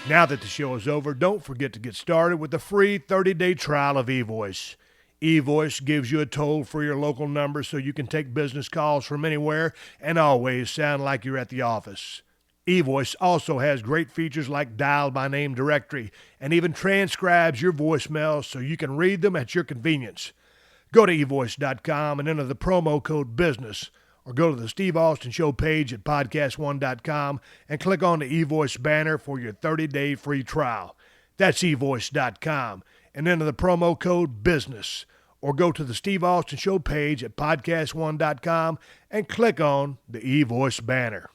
Now that the show is over, don't forget to get started with the free 30-day trial of eVoice. eVoice gives you a toll for your local number so you can take business calls from anywhere and always sound like you're at the office. eVoice also has great features like dial by name directory and even transcribes your voicemails so you can read them at your convenience. Go to eVoice.com and enter the promo code BUSINESS, or go to the Steve Austin Show page at PodcastOne.com and click on the eVoice banner for your 30-day free trial. That's eVoice.com and enter the promo code BUSINESS, or go to the Steve Austin Show page at PodcastOne.com and click on the eVoice banner.